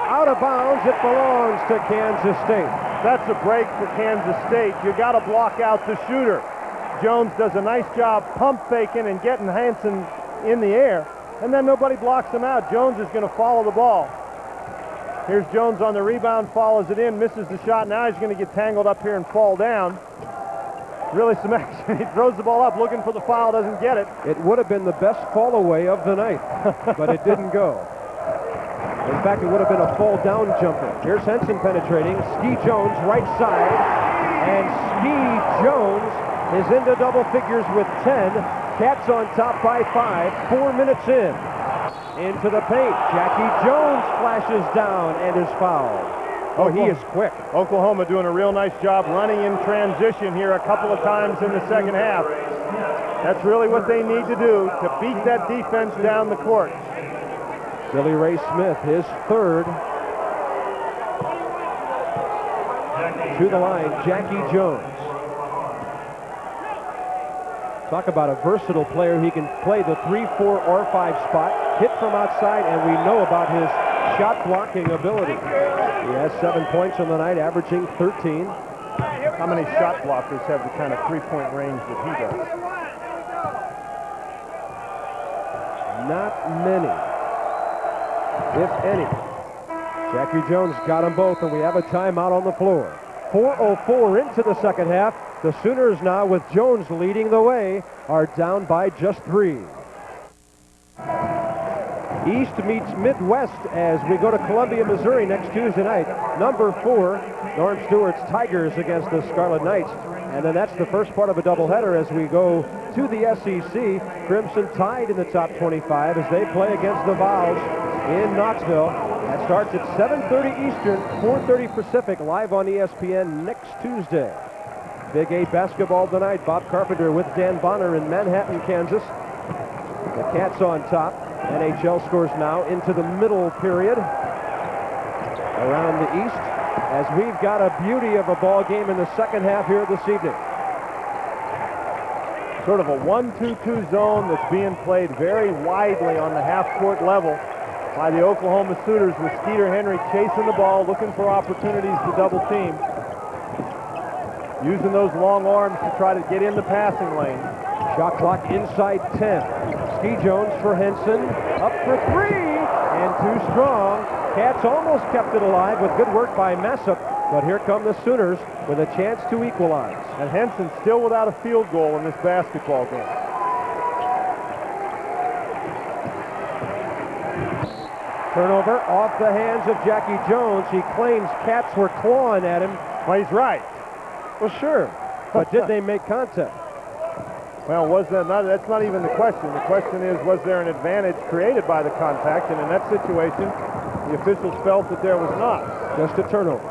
Out of bounds. It belongs to Kansas State. That's a break for Kansas State. You got to block out the shooter. Jones does a nice job pump faking and getting Henson in the air, and then nobody blocks him out. Jones is going to follow the ball. Here's Jones on the rebound, follows it in, misses the shot. Now he's going to get tangled up here and fall down. Really some action. He throws the ball up looking for the foul, doesn't get it. It would have been the best fall away of the night, but it didn't go. In fact, it would have been a fall down jumper. Here's Henson penetrating. Ski Jones right side, and Ski Jones is into double figures with 10. Cats on top by 5, 4 minutes in. Into the paint. Jackie Jones flashes down and is fouled. Oh, he is quick. Oklahoma doing a real nice job running in transition here a couple of times in the second half. That's really what they need to do to beat that defense down the court. Billy Ray Smith, his 3rd. To the line, Jackie Jones. Talk about a versatile player. He can play the 3, 4, or 5 spot, hit from outside, and we know about his shot blocking ability. He has 7 points on the night, averaging 13. How many shot blockers have the kind of three-point range that he does? Not many, if any. Jackie Jones got them both, and we have a timeout on the floor. 4:04 into the second half. The Sooners now, with Jones leading the way, are down by just 3. East meets Midwest as we go to Columbia, Missouri next Tuesday night. Number 4, Norm Stewart's Tigers against the Scarlet Knights. And then that's the first part of a doubleheader as we go to the SEC. Crimson Tide in the top 25 as they play against the Vols in Knoxville. That starts at 7:30 Eastern, 4:30 Pacific, live on ESPN next Tuesday. Big 8 basketball tonight. Bob Carpenter with Dan Bonner in Manhattan, Kansas. The Cats on top. NHL scores now into the middle period around the East as we've got a beauty of a ball game in the second half here this evening. Sort of a 1-2-2 zone that's being played very widely on the half-court level by the Oklahoma Sooners, with Skeeter Henry chasing the ball, looking for opportunities to double team, using those long arms to try to get in the passing lane. Shot clock inside 10. Ski Jones for Henson, up for 3, and too strong. Cats almost kept it alive with good work by Messop, but here come the Sooners with a chance to equalize. And Henson still without a field goal in this basketball game. Turnover off the hands of Jackie Jones. He claims Cats were clawing at him. Well, he's right. Well, sure, but did they make contact? Well, that's not even the question. The question is, was there an advantage created by the contact? And in that situation, the officials felt that there was not. Just a turnover.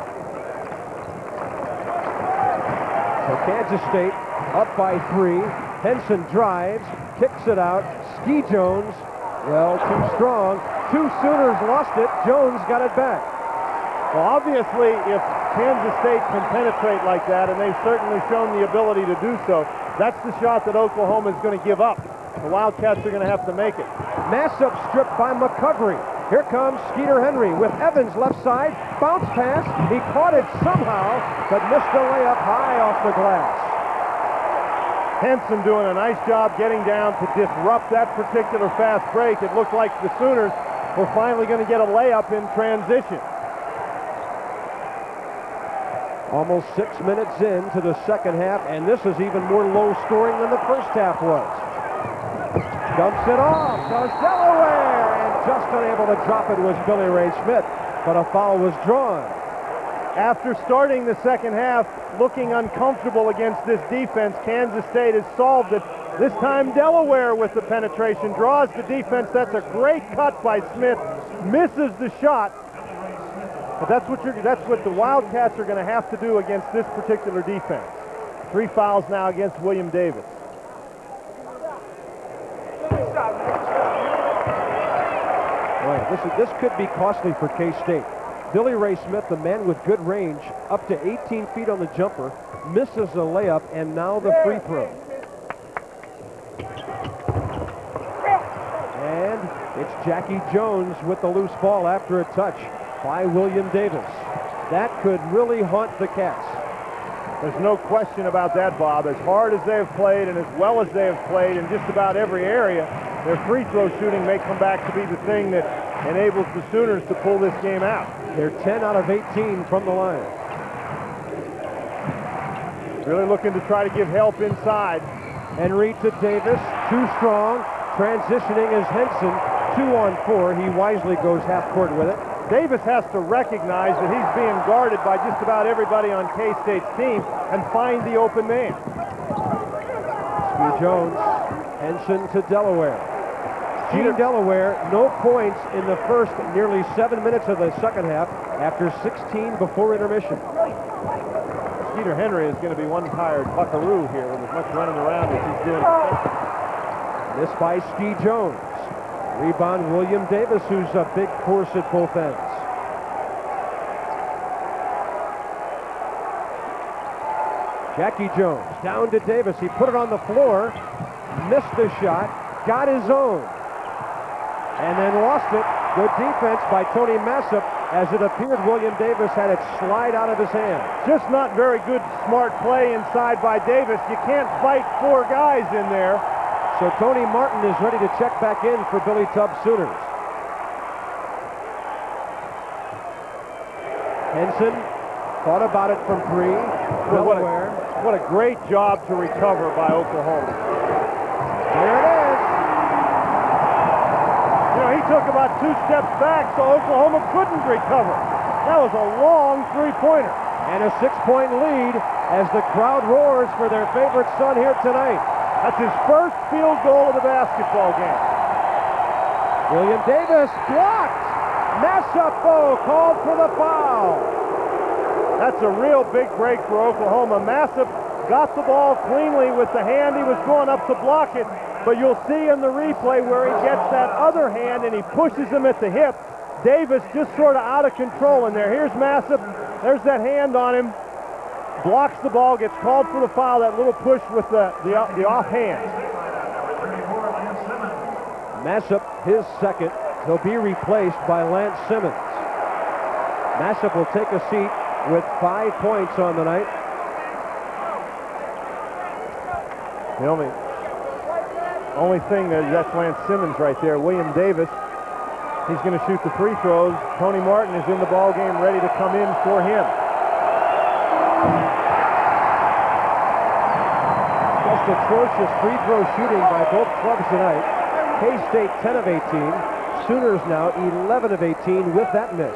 So Kansas State up by 3. Henson drives, kicks it out. Ski Jones, well, too strong. 2 Sooners lost it. Jones got it back. Well, obviously, if Kansas State can penetrate like that, and they've certainly shown the ability to do so, that's the shot that Oklahoma is going to give up. The Wildcats are going to have to make it. Massive strip by McCovery. Here comes Skeeter Henry with Evans left side. Bounce pass. He caught it somehow, but missed the layup high off the glass. Henson doing a nice job getting down to disrupt that particular fast break. It looked like the Sooners were finally going to get a layup in transition. Almost 6 minutes into the second half, and this is even more low-scoring than the first half was. Dumps it off, does Delaware, and just unable to drop it was Billy Ray Smith, but a foul was drawn. After starting the second half looking uncomfortable against this defense, Kansas State has solved it. This time Delaware with the penetration draws the defense. That's a great cut by Smith, misses the shot. But that's what the Wildcats are going to have to do against this particular defense. 3 fouls now against William Davis. Boy, this could be costly for K-State. Billy Ray Smith, the man with good range, up to 18 feet on the jumper, misses the layup, and now the free throw. And it's Jackie Jones with the loose ball after a touch by William Davis. That could really haunt the Cats. There's no question about that, Bob. As hard as they have played and as well as they have played in just about every area, their free throw shooting may come back to be the thing that enables the Sooners to pull this game out. They're 10 out of 18 from the line. Really looking to try to give help inside. Henry to Davis, too strong. Transitioning is Henson, 2-on-4. He wisely goes half court with it. Davis has to recognize that he's being guarded by just about everybody on K-State's team and find the open man. Ski Jones, Henson to Delaware. Gene Delaware, no points in the first nearly 7 minutes of the second half after 16 before intermission. Skeeter Henry is going to be one tired buckaroo here with as much running around as he's doing. Missed by Ski Jones. Rebound William Davis, who's a big force at both ends. Jackie Jones down to Davis. He put it on the floor, missed the shot, got his own, and then lost it. Good defense by Tony Massip, as it appeared William Davis had it slide out of his hand. Just not very good, smart play inside by Davis. You can't fight four guys in there. So Tony Martin is ready to check back in for Billy Tubbs Sooners. Henson thought about it from three. Delaware. What a great job to recover by Oklahoma. There it is. You know, he took about 2 steps back, so Oklahoma couldn't recover. That was a long three-pointer. And a 6-point lead as the crowd roars for their favorite son here tonight. That's his first field goal of the basketball game. William Davis blocked. Massip, though, called for the foul. That's a real big break for Oklahoma. Massip got the ball cleanly with the hand he was going up to block it, but you'll see in the replay where he gets that other hand and he pushes him at the hip. Davis just sort of out of control in there. Here's Massip. There's that hand on him. Blocks the ball, gets called for the foul, that little push with the offhand. Massip, his second. He'll be replaced by Lance Simmons. Massip will take a seat with 5 points on the night. The only thing that's Lance Simmons right there. William Davis, he's going to shoot the free throws. Tony Martin is in the ball game, ready to come in for him. Just atrocious free throw shooting by both clubs tonight. K-State 10 of 18. Sooners now 11 of 18 with that miss.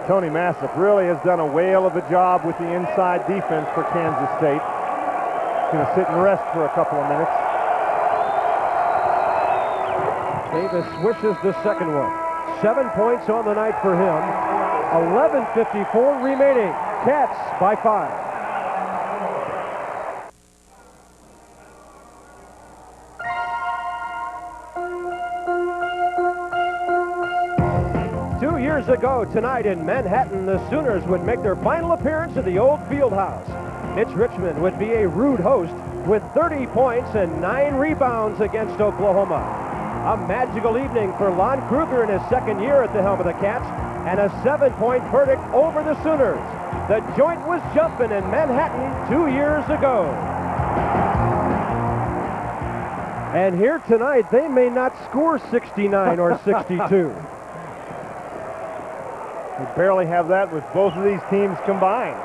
Tony Massip really has done a whale of a job with the inside defense for Kansas State. He's going to sit and rest for a couple of minutes. Davis swishes the second one. 7 points on the night for him. 11:54 remaining. Cats by 5. Years ago tonight in Manhattan, the Sooners would make their final appearance at the old field house. Mitch Richmond would be a rude host with 30 points and 9 rebounds against Oklahoma. A magical evening for Lon Kruger in his second year at the helm of the Cats, and a 7-point verdict over the Sooners. The joint was jumping in Manhattan 2 years ago. And here tonight, they may not score 69 or 62. We barely have that with both of these teams combined.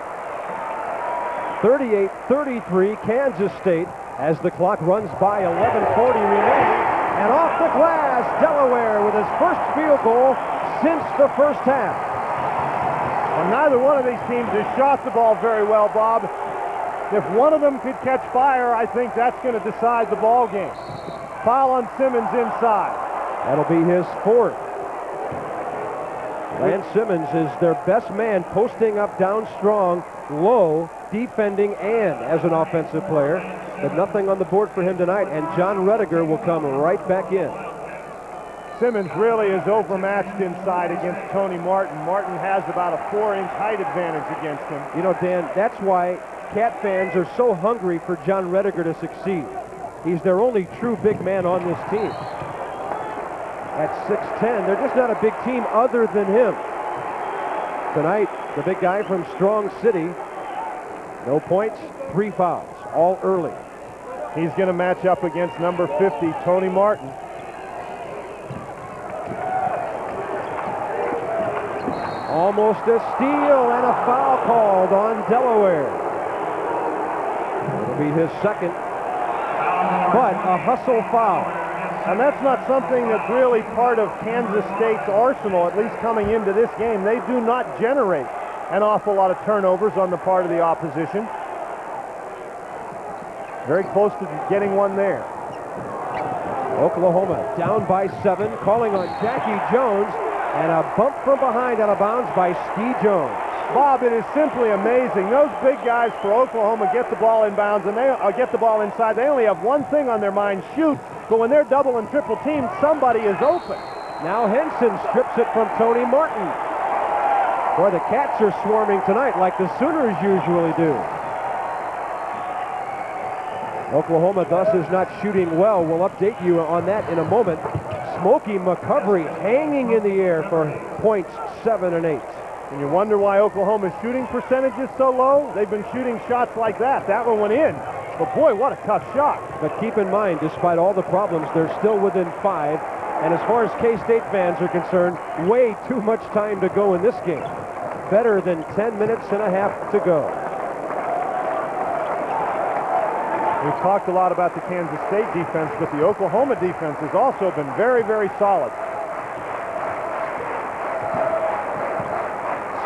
38-33 Kansas State as the clock runs by. 11:40 remaining. And off the glass, Delaware with his first field goal since the first half. Well, neither one of these teams has shot the ball very well, Bob. If one of them could catch fire, I think that's going to decide the ball game. Foul on Simmons inside. That'll be his fourth. Lance Simmons is their best man, posting up down strong, low, defending, and as an offensive player. But nothing on the board for him tonight, and John Rediger will come right back in. Simmons really is overmatched inside against Tony Martin. Martin has about a 4-inch height advantage against him. You know, Dan, that's why Cat fans are so hungry for John Rediger to succeed. He's their only true big man on this team. At 6'10", they're just not a big team other than him. Tonight, the big guy from Strong City, no points, 3 fouls, all early. He's going to match up against number 50, Tony Martin. Almost a steal and a foul called on Delaware. It'll be his second, but a hustle foul. And that's not something that's really part of Kansas State's arsenal, at least coming into this game. They do not generate an awful lot of turnovers on the part of the opposition. Very close to getting one there. Oklahoma down by 7, calling on Jackie Jones, and a bump from behind out of bounds by Steve Jones. Bob, it is simply amazing. Those big guys for Oklahoma get the ball in bounds and they get the ball inside. They only have one thing on their mind, shoot. But when they're double and triple teamed, somebody is open. Now Henson strips it from Tony Martin. Boy, the Cats are swarming tonight like the Sooners usually do. Oklahoma thus is not shooting well. We'll update you on that in a moment. Smokey McCovery hanging in the air for points 7 and 8. And you wonder why Oklahoma's shooting percentage is so low? They've been shooting shots like that. That one went in. But boy, what a tough shot. But keep in mind, despite all the problems, they're still within 5. And as far as K-State fans are concerned, way too much time to go in this game. Better than 10 minutes and a half to go. We've talked a lot about the Kansas State defense, but the Oklahoma defense has also been very, very solid.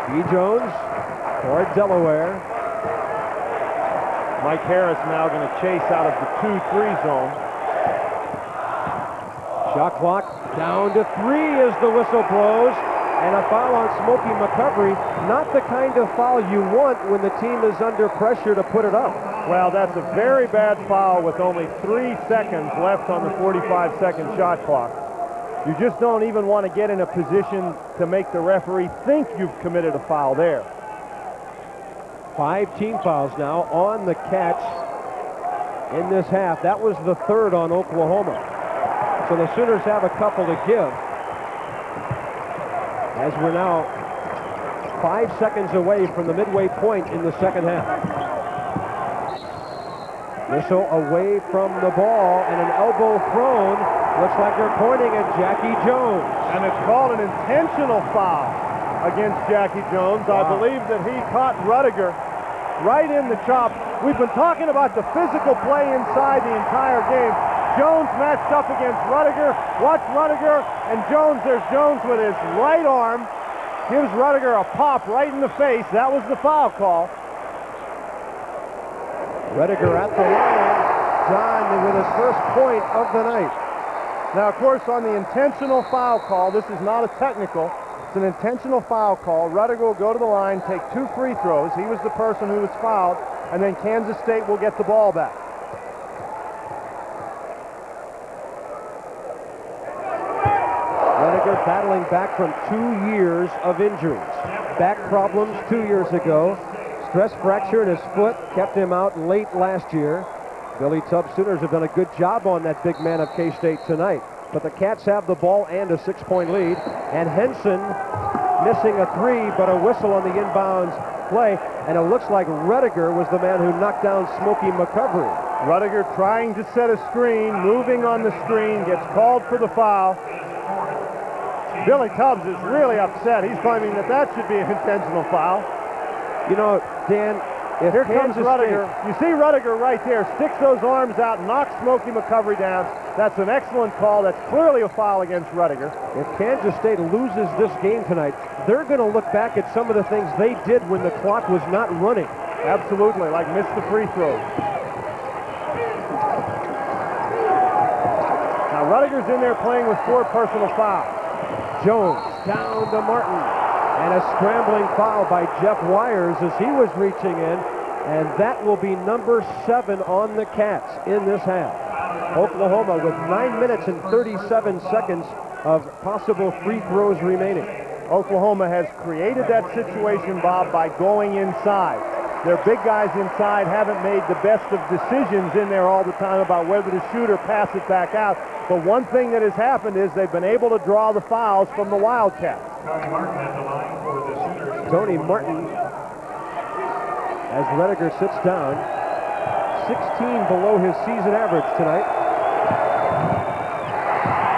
Ski Jones toward Delaware. Mike Harris now going to chase out of the 2-3 zone. Shot clock down to 3 as the whistle blows. And a foul on Smokey McCovery. Not the kind of foul you want when the team is under pressure to put it up. Well, that's a very bad foul with only 3 seconds left on the 45-second shot clock. You just don't even want to get in a position to make the referee think you've committed a foul there. 5 team fouls now on the Cats in this half. That was the 3rd on Oklahoma. So the Sooners have a couple to give. As we're now 5 seconds away from the midway point in the second half. Whistle away from the ball and an elbow thrown. Looks like they're pointing at Jackie Jones. And it's called an intentional foul against Jackie Jones. Wow. I believe that he caught Rudiger right in the chop. We've been talking about the physical play inside the entire game. Jones matched up against Rudiger. Watch Rudiger and Jones. There's Jones with his right arm. Gives Rudiger a pop right in the face. That was the foul call. Rudiger at the line. John with his first point of the night. Now, of course, on the intentional foul call, this is not a technical. It's an intentional foul call. Rudiger will go to the line, take 2 free throws. He was the person who was fouled. And then Kansas State will get the ball back. Rudiger battling back from 2 years of injuries. Back problems 2 years ago. Stress fracture in his foot kept him out late last year. Billy Tubbs Sooners have done a good job on that big man of K-State tonight. But the Cats have the ball and a 6-point lead. And Henson missing a 3, but a whistle on the inbounds play. And it looks like Rudiger was the man who knocked down Smokey McCovery. Rudiger trying to set a screen, moving on the screen, gets called for the foul. Billy Tubbs is really upset. He's claiming that that should be an intentional foul. You know, Dan, if here comes Kansas Rudiger. State, you see Rudiger right there, sticks those arms out, knocks Smokey McCovery down. That's an excellent call. That's clearly a foul against Rudiger. If Kansas State loses this game tonight, they're going to look back at some of the things they did when the clock was not running. Absolutely, like missed the free throws. Now Rudiger's in there playing with 4 personal fouls. Jones down to Martin. And a scrambling foul by Jeff Wires as he was reaching in. And that will be number 7 on the Cats in this half. Oklahoma with 9 minutes and 37 seconds of possible free throws remaining. Oklahoma has created that situation, Bob, by going inside. Their big guys inside haven't made the best of decisions in there all the time about whether to shoot or pass it back out. But one thing that has happened is they've been able to draw the fouls from the Wildcats. Tony Martin at the line for the Sooners. Tony Martin, as Rudiger sits down, 16 below his season average tonight.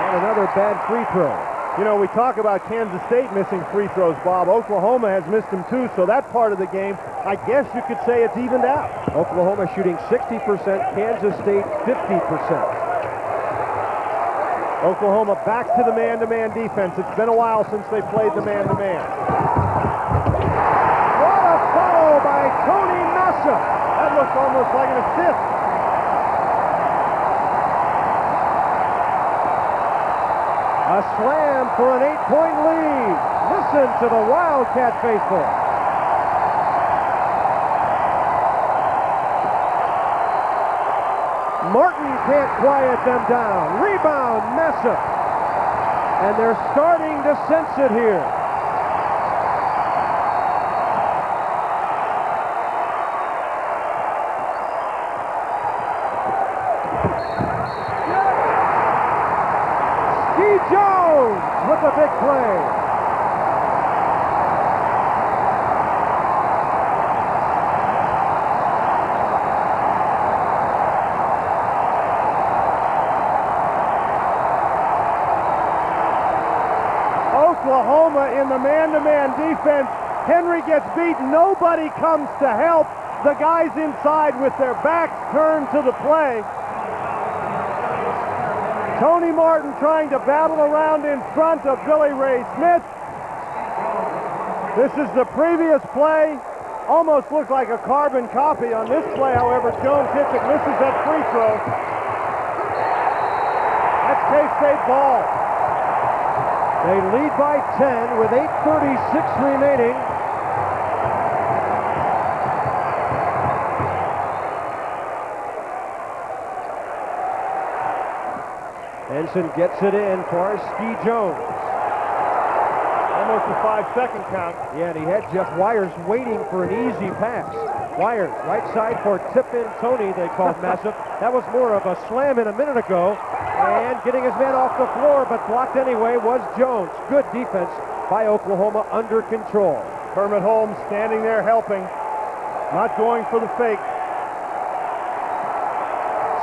And another bad free throw. You know, we talk about Kansas State missing free throws, Bob. Oklahoma has missed them too, so that part of the game, I guess you could say it's evened out. Oklahoma shooting 60%, Kansas State 50%. Oklahoma back to the man-to-man defense. It's been a while since they played the man-to-man. What a foul by Tony Massa! That looks almost like an assist. A slam for an 8-point lead. Listen to the Wildcat faithful. Martin can't quiet them down. Rebound, Massa. And they're starting to sense it here. the big play. Oklahoma in the man-to-man defense. Henry gets beat. Nobody comes to help. The guys inside with their backs turned to the play. Tony Martin trying to battle around in front of Billy Ray Smith. This is the previous play. Almost looked like a carbon copy on this play. However, Jones hits it, misses that free throw. That's K-State ball. They lead by 10 with 8:36 remaining. Henson gets it in for Ski Jones. Almost a 5-second count. Yeah, and he had Jeff Wires waiting for an easy pass. Wires, right side for tip-in Tony, they called Massive. That was more of a slam in a minute ago. And getting his man off the floor, but blocked anyway, was Jones. Good defense by Oklahoma, under control. Kermit Holmes standing there helping, not going for the fake.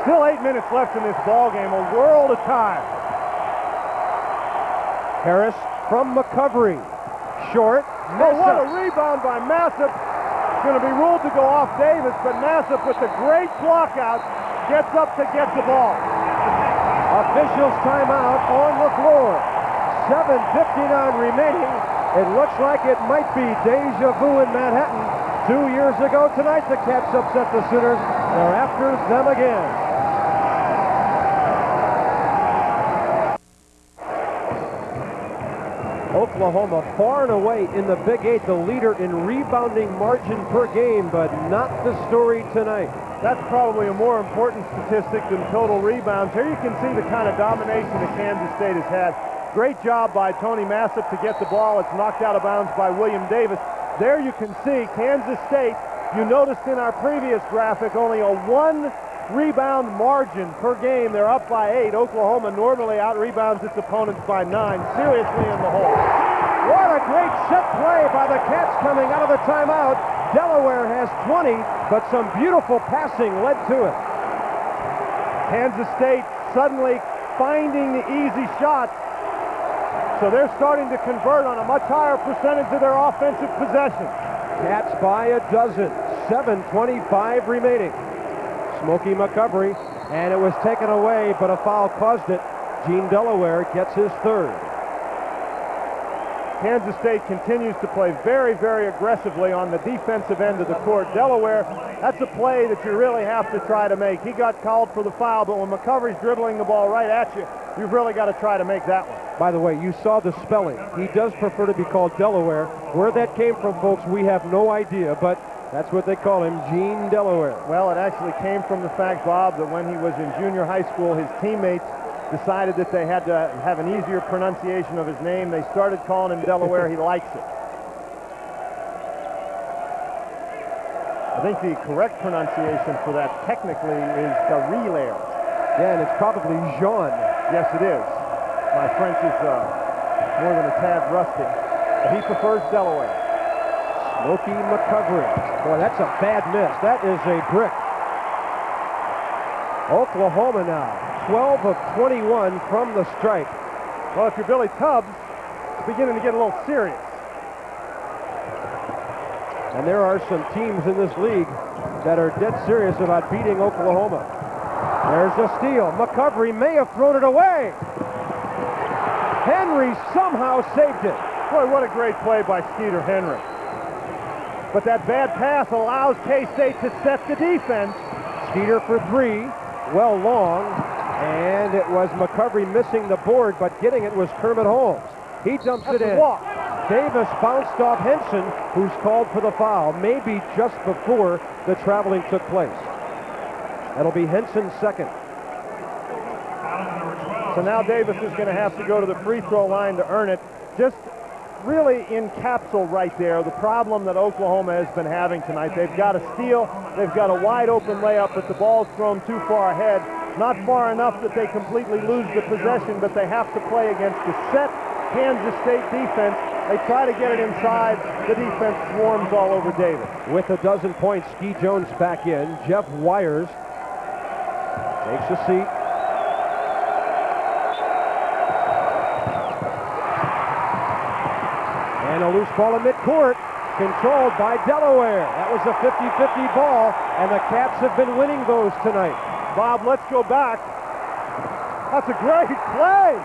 Still 8 minutes left in this ball game, a world of time. Harris from McCovery. Short. Oh, what a rebound by Massip. It's going to be ruled to go off Davis, but Massip with the great block out gets up to get the ball. Officials timeout on the floor. 7:59 remaining. It looks like it might be deja vu in Manhattan. 2 years ago tonight, the Cats upset the Sooners. They're after them again. Oklahoma far and away in the Big Eight, the leader in rebounding margin per game, but not the story tonight. That's probably a more important statistic than total rebounds. Here you can see the kind of domination that Kansas State has had. Great job by Tony Massip to get the ball. It's knocked out of bounds by William Davis. There you can see Kansas State. You noticed in our previous graphic only a 1 rebound margin per game. They're up by 8. Oklahoma normally out-rebounds its opponents by 9. Seriously in the hole. What a great set play by the Cats coming out of the timeout. Delaware has 20, but some beautiful passing led to it. Kansas State suddenly finding the easy shots. So they're starting to convert on a much higher percentage of their offensive possessions. Cats by a dozen. 7:25 remaining. Smokey McCovery, and it was taken away, but a foul caused it. Gene Delaware gets his third. Kansas State continues to play very, very aggressively on the defensive end of the court. Delaware, that's a play that you really have to try to make. He got called for the foul, but when McCovery's dribbling the ball right at you, you've really got to try to make that one. By the way, you saw the spelling. He does prefer to be called Delaware. Where that came from, folks, we have no idea, but that's what they call him, Gene Delaware. Well, it actually came from the fact, Bob, that when he was in junior high school, his teammates decided that they had to have an easier pronunciation of his name. They started calling him Delaware. He likes it. I think the correct pronunciation for that technically is Garelaire. Yeah, and it's probably Jean. Yes, it is. My French is more than a tad rusty. But he prefers Delaware. Smokey McCovery. Boy, that's a bad miss. That is a brick. Oklahoma now, 12 of 21 from the stripe. Well, if you're Billy Tubbs, it's beginning to get a little serious. And there are some teams in this league that are dead serious about beating Oklahoma. There's a steal. McCovery may have thrown it away. Henry somehow saved it. Boy, what a great play by Skeeter Henry. But that bad pass allows K-State to set the defense. Skeeter for 3, well long, and it was McCovery missing the board, but getting it was Kermit Holmes. He dumps it in. Walk. Davis bounced off Henson, who's called for the foul, maybe just before the traveling took place. That'll be Henson's second. So now Davis is going to have to go to the free throw line to earn it. Just really encapsulate right there the problem that Oklahoma has been having tonight. They've got a steal, they've got a wide open layup, but the ball's thrown too far ahead. Not far enough that they completely lose the possession, but they have to play against the set Kansas State defense. They try to get it inside. The defense swarms all over Davis. With a dozen points, Ski Jones back in. Jeff Wires takes a seat. And a loose ball in midcourt, controlled by Delaware. That was a 50-50 ball, and the Cats have been winning those tonight. Bob, let's go back. That's a great play.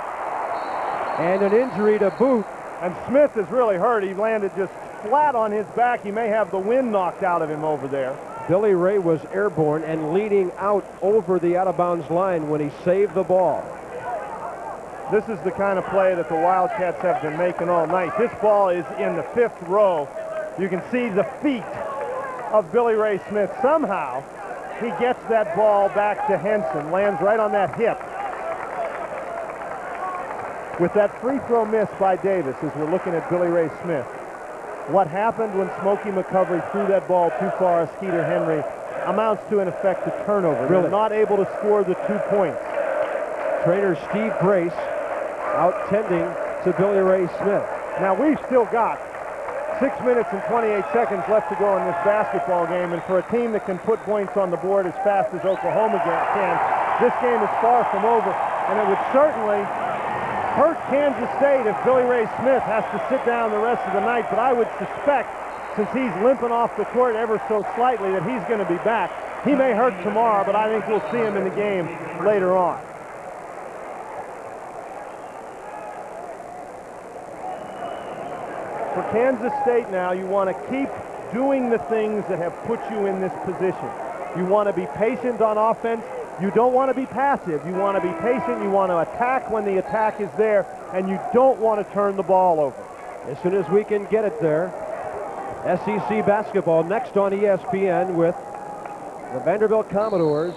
And an injury to boot. And Smith is really hurt. He landed just flat on his back. He may have the wind knocked out of him over there. Billy Ray was airborne and leading out over the out-of-bounds line when he saved the ball. This is the kind of play that the Wildcats have been making all night. This ball is in the 5th row. You can see the feet of Billy Ray Smith. Somehow, he gets that ball back to Henson, lands right on that hip. With that free throw miss by Davis, as we're looking at Billy Ray Smith, what happened when Smokey McCovery threw that ball too far as Skeeter Henry amounts to, in effect, a turnover. Really? They're not able to score the 2 points. Trainer Steve Grace out tending to Billy Ray Smith. Now, we've still got 6 minutes and 28 seconds left to go in this basketball game, and for a team that can put points on the board as fast as Oklahoma can, this game is far from over, and it would certainly hurt Kansas State if Billy Ray Smith has to sit down the rest of the night, but I would suspect, since he's limping off the court ever so slightly, that he's going to be back. He may hurt tomorrow, but I think we'll see him in the game later on. For Kansas State now, you want to keep doing the things that have put you in this position. You want to be patient on offense. You don't want to be passive. You want to be patient. You want to attack when the attack is there, and you don't want to turn the ball over. As soon as we can get it there, SEC basketball next on ESPN with the Vanderbilt Commodores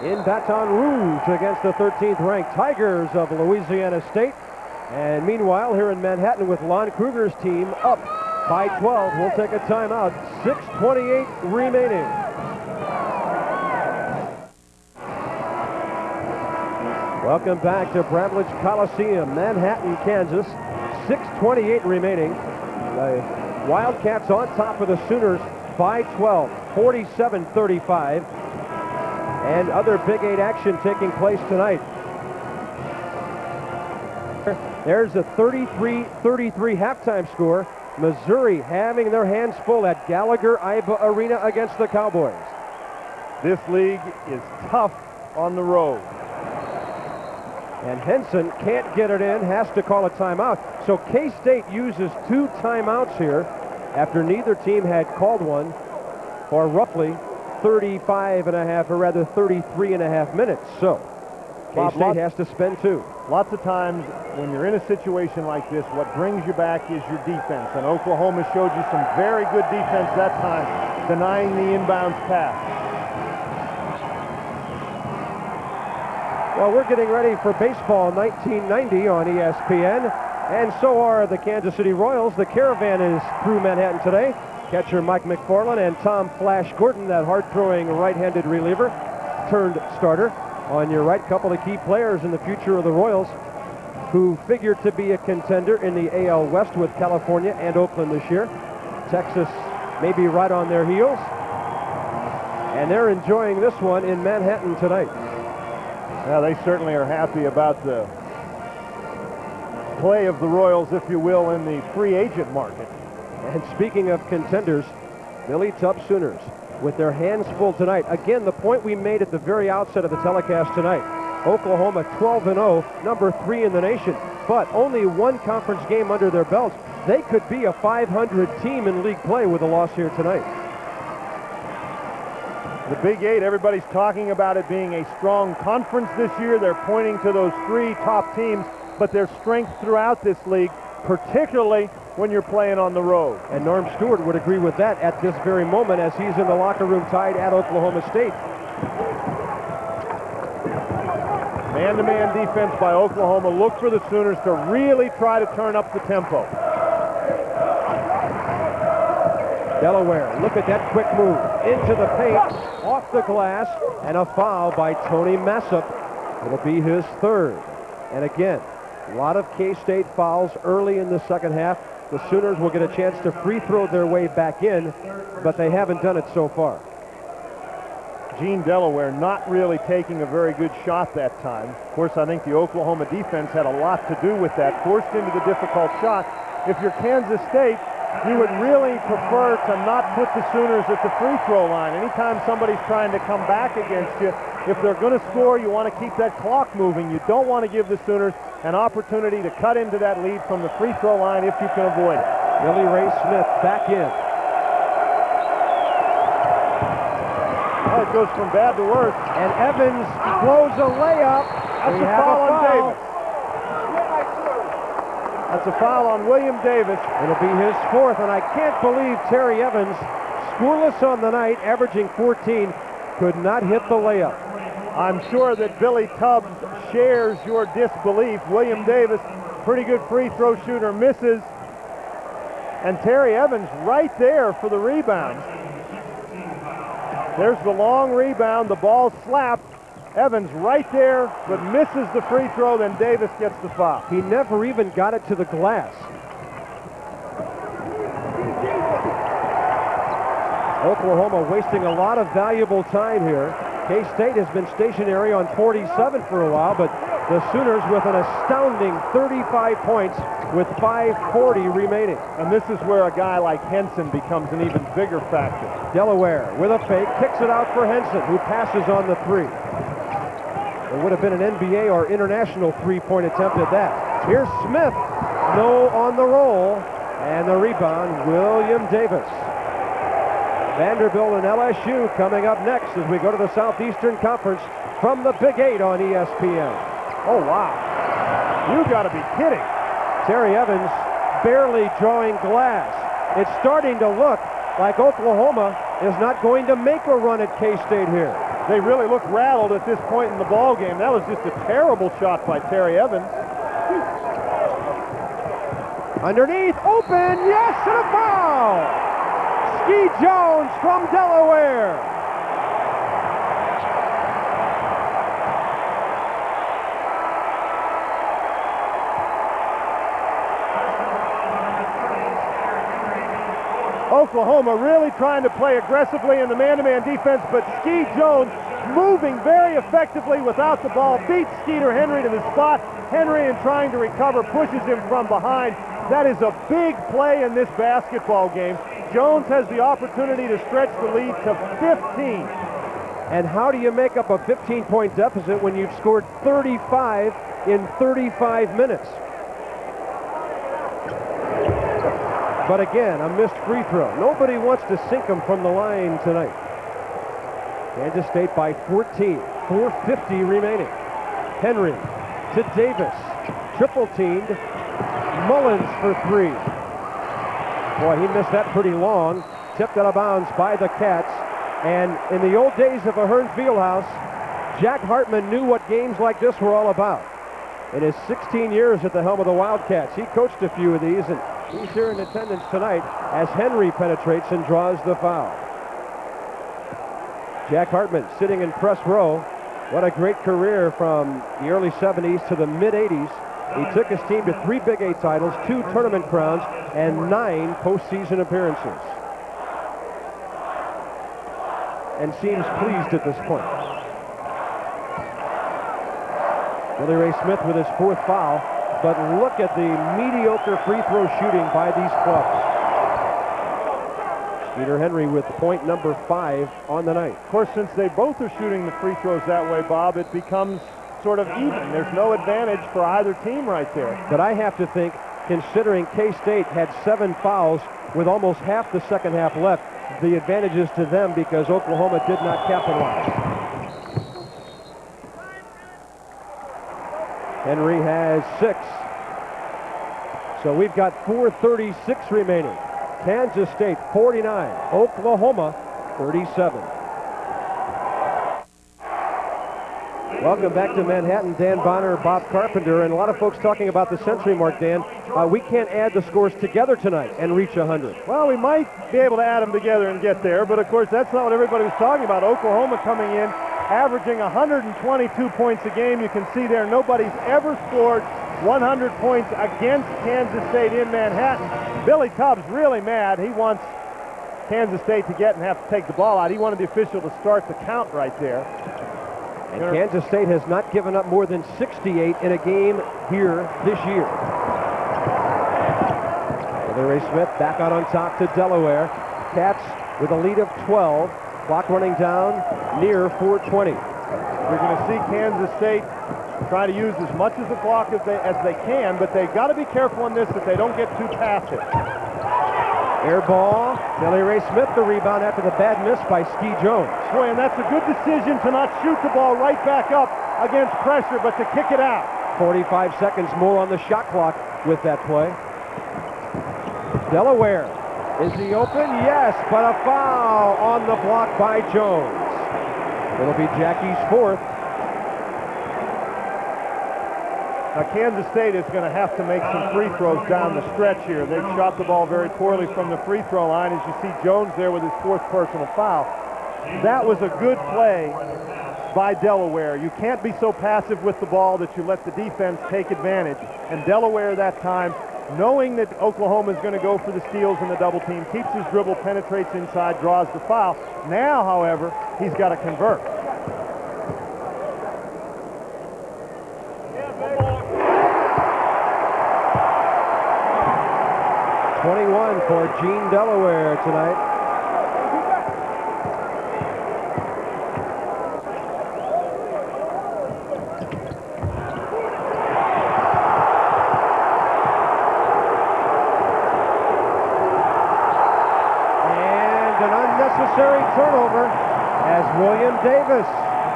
in Baton Rouge against the 13th ranked Tigers of Louisiana State. And meanwhile, here in Manhattan with Lon Kruger's team up by 12. We'll take a timeout. 6:28 remaining. Welcome back to Bramlage Coliseum, Manhattan, Kansas. 6:28 remaining. The Wildcats on top of the Sooners by 12, 47-35. And other Big 8 action taking place tonight. There's a 33-33 halftime score. Missouri having their hands full at Gallagher-Iba Arena against the Cowboys. This league is tough on the road. And Henson can't get it in, has to call a timeout. So K-State uses 2 timeouts here after neither team had called one for roughly 35.5, or rather 33.5 minutes. So K-State has to spend 2. Lots of times when you're in a situation like this, what brings you back is your defense. And Oklahoma showed you some very good defense that time, denying the inbounds pass. Well, we're getting ready for baseball 1990 on ESPN, and so are the Kansas City Royals. The Caravan is through Manhattan today. Catcher Mike McFarland and Tom Flash Gordon, that hard-throwing right-handed reliever turned starter. On your right, couple of key players in the future of the Royals who figure to be a contender in the AL West with California and Oakland this year. Texas may be right on their heels, and they're enjoying this one in Manhattan tonight. Yeah, they certainly are happy about the play of the Royals, if you will, in the free agent market. And speaking of contenders, Billy Tubbs Sooners with their hands full tonight. Again, the point we made at the very outset of the telecast tonight. Oklahoma 12-0, number 3 in the nation, but only 1 conference game under their belts. They could be a 500 team in league play with a loss here tonight. The Big 8, everybody's talking about it being a strong conference this year. They're pointing to those 3 top teams, but there's strength throughout this league, particularly when you're playing on the road. And Norm Stewart would agree with that at this very moment as he's in the locker room tied at Oklahoma State. Man-to-man defense by Oklahoma. Look for the Sooners to really try to turn up the tempo. Delaware, look at that quick move. Into the paint, off the glass, and a foul by Tony Massup. It'll be his 3rd. And again, A lot of K-State fouls early in the second half. The Sooners will get a chance to free throw their way back in, but they haven't done it so far. Gene Delaware not really taking a very good shot that time. Of course, I think the Oklahoma defense had a lot to do with that, forced into the difficult shot. If you're Kansas State, you would really prefer to not put the Sooners at the free throw line. Anytime somebody's trying to come back against you, if they're going to score, you want to keep that clock moving. You don't want to give the Sooners an opportunity to cut into that lead from the free throw line if you can avoid it. Billy Ray Smith back in. Well, it goes from bad to worse. And Evans blows a layup. That's a foul on Davis. That's a foul on William Davis. It'll be his fourth, and I can't believe Terry Evans, scoreless on the night, averaging 14, could not hit the layup. I'm sure that Billy Tubbs shares your disbelief. William Davis, pretty good free throw shooter, misses. And Terry Evans right there for the rebound. There's the long rebound. The ball slapped. Evans right there, but misses the free throw. Then Davis gets the foul. He never even got it to the glass. Oklahoma wasting a lot of valuable time here. K-State has been stationary on 47 for a while, but the Sooners with an astounding 35 points with 5:40 remaining. And this is where a guy like Henson becomes an even bigger factor. Delaware with a fake, kicks it out for Henson, who passes on the three. It would have been an NBA or international three-point attempt at that. Here's Smith, no on the roll, and the rebound, William Davis. Vanderbilt and LSU coming up next as we go to the Southeastern Conference from the Big 8 on ESPN. Oh, wow. You got to be kidding. Terry Evans barely drawing glass. It's starting to look like Oklahoma is not going to make a run at K-State here. They really look rattled at this point in the ball game. That was just a terrible shot by Terry Evans. Underneath, open, yes, and a foul! Ski Jones from Delaware. Oklahoma really trying to play aggressively in the man-to-man defense, but Ski Jones moving very effectively without the ball, beats Skeeter Henry to the spot. Henry, in trying to recover, pushes him from behind. That is a big play in this basketball game. Jones has the opportunity to stretch the lead to 15. And how do you make up a 15-point deficit when you've scored 35 in 35 minutes? But again, a missed free throw. Nobody wants to sink them from the line tonight. Kansas State by 14, 4:50 remaining. Henry to Davis, triple teamed. Mullins for three. Boy, he missed that pretty long. Tipped out of bounds by the Cats. And in the old days of Ahern Fieldhouse, Jack Hartman knew what games like this were all about. In his 16 years at the helm of the Wildcats, he coached a few of these, and he's here in attendance tonight as Henry penetrates and draws the foul. Jack Hartman sitting in press row. What a great career from the early 70s to the mid-80s. He took his team to 3 Big 8 titles, 2 tournament crowns, and 9 postseason appearances. And seems pleased at this point. Billy Ray Smith with his 4th foul, but look at the mediocre free throw shooting by these clubs. Skeeter Henry with point number 5 on the night. Of course, since they both are shooting the free throws that way, Bob, it becomes sort of even. There's no advantage for either team right there. But I have to think, considering K-State had 7 fouls with almost half the second half left, the advantage is to them because Oklahoma did not capitalize. Henry has 6. So we've got 4:36 remaining. Kansas State 49, Oklahoma 37. Welcome back to Manhattan. Dan Bonner, Bob Carpenter, and a lot of folks talking about the century mark, Dan. We can't add the scores together tonight and reach 100. Well, we might be able to add them together and get there, but of course that's not what everybody was talking about. Oklahoma coming in, averaging 122 points a game. You can see there nobody's ever scored 100 points against Kansas State in Manhattan. Billy Tubbs really mad. He wants Kansas State to get and have to take the ball out. He wanted the official to start the count right there. And Kansas State has not given up more than 68 in a game here this year. Ray Smith back out on top to Delaware. Cats with a lead of 12. Clock running down near 4:20. You're going to see Kansas State try to use as much of the clock as they can, but they've got to be careful on this that they don't get too passive. Air ball. Billy Ray Smith the rebound after the bad miss by Ski Jones. Boy, and that's a good decision to not shoot the ball right back up against pressure, but to kick it out. 45 seconds more on the shot clock with that play. Delaware. Is he open? Yes, but a foul on the block by Jones. It'll be Jackie's fourth. Now, Kansas State is going to have to make some free throws down the stretch here. They've shot the ball very poorly from the free throw line, as you see Jones there with his fourth personal foul. That was a good play by Delaware. You can't be so passive with the ball that you let the defense take advantage. And Delaware that time, knowing that Oklahoma is going to go for the steals and the double team, keeps his dribble, penetrates inside, draws the foul. Now, however, he's got to convert. .21 for Gene Delaware tonight. Turnover as William Davis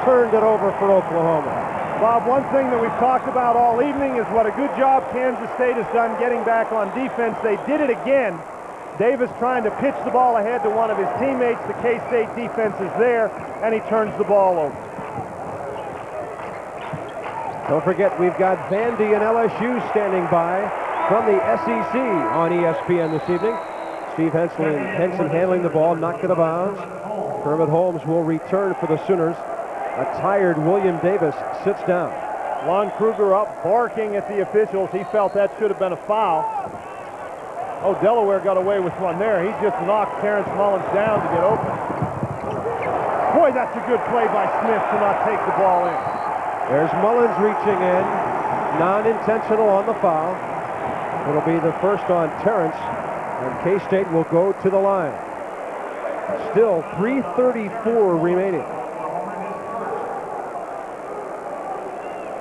turned it over for Oklahoma. Bob, one thing that we've talked about all evening is what a good job Kansas State has done getting back on defense. They did it again. Davis trying to pitch the ball ahead to one of his teammates. The K-State defense is there, and he turns the ball over. Don't forget, we've got Vandy and LSU standing by from the SEC on ESPN this evening. Steve Henson handling the ball, knocked it out of bounds. Kermit Holmes will return for the Sooners. A tired William Davis sits down. Lon Kruger up barking at the officials. He felt that should have been a foul. Oh, Delaware got away with one there. He just knocked Terrence Mullins down to get open. Boy, that's a good play by Smith to not take the ball in. There's Mullins reaching in. Non-intentional on the foul. It'll be the first on Terrence. And K-State will go to the line. Still 3:34 remaining.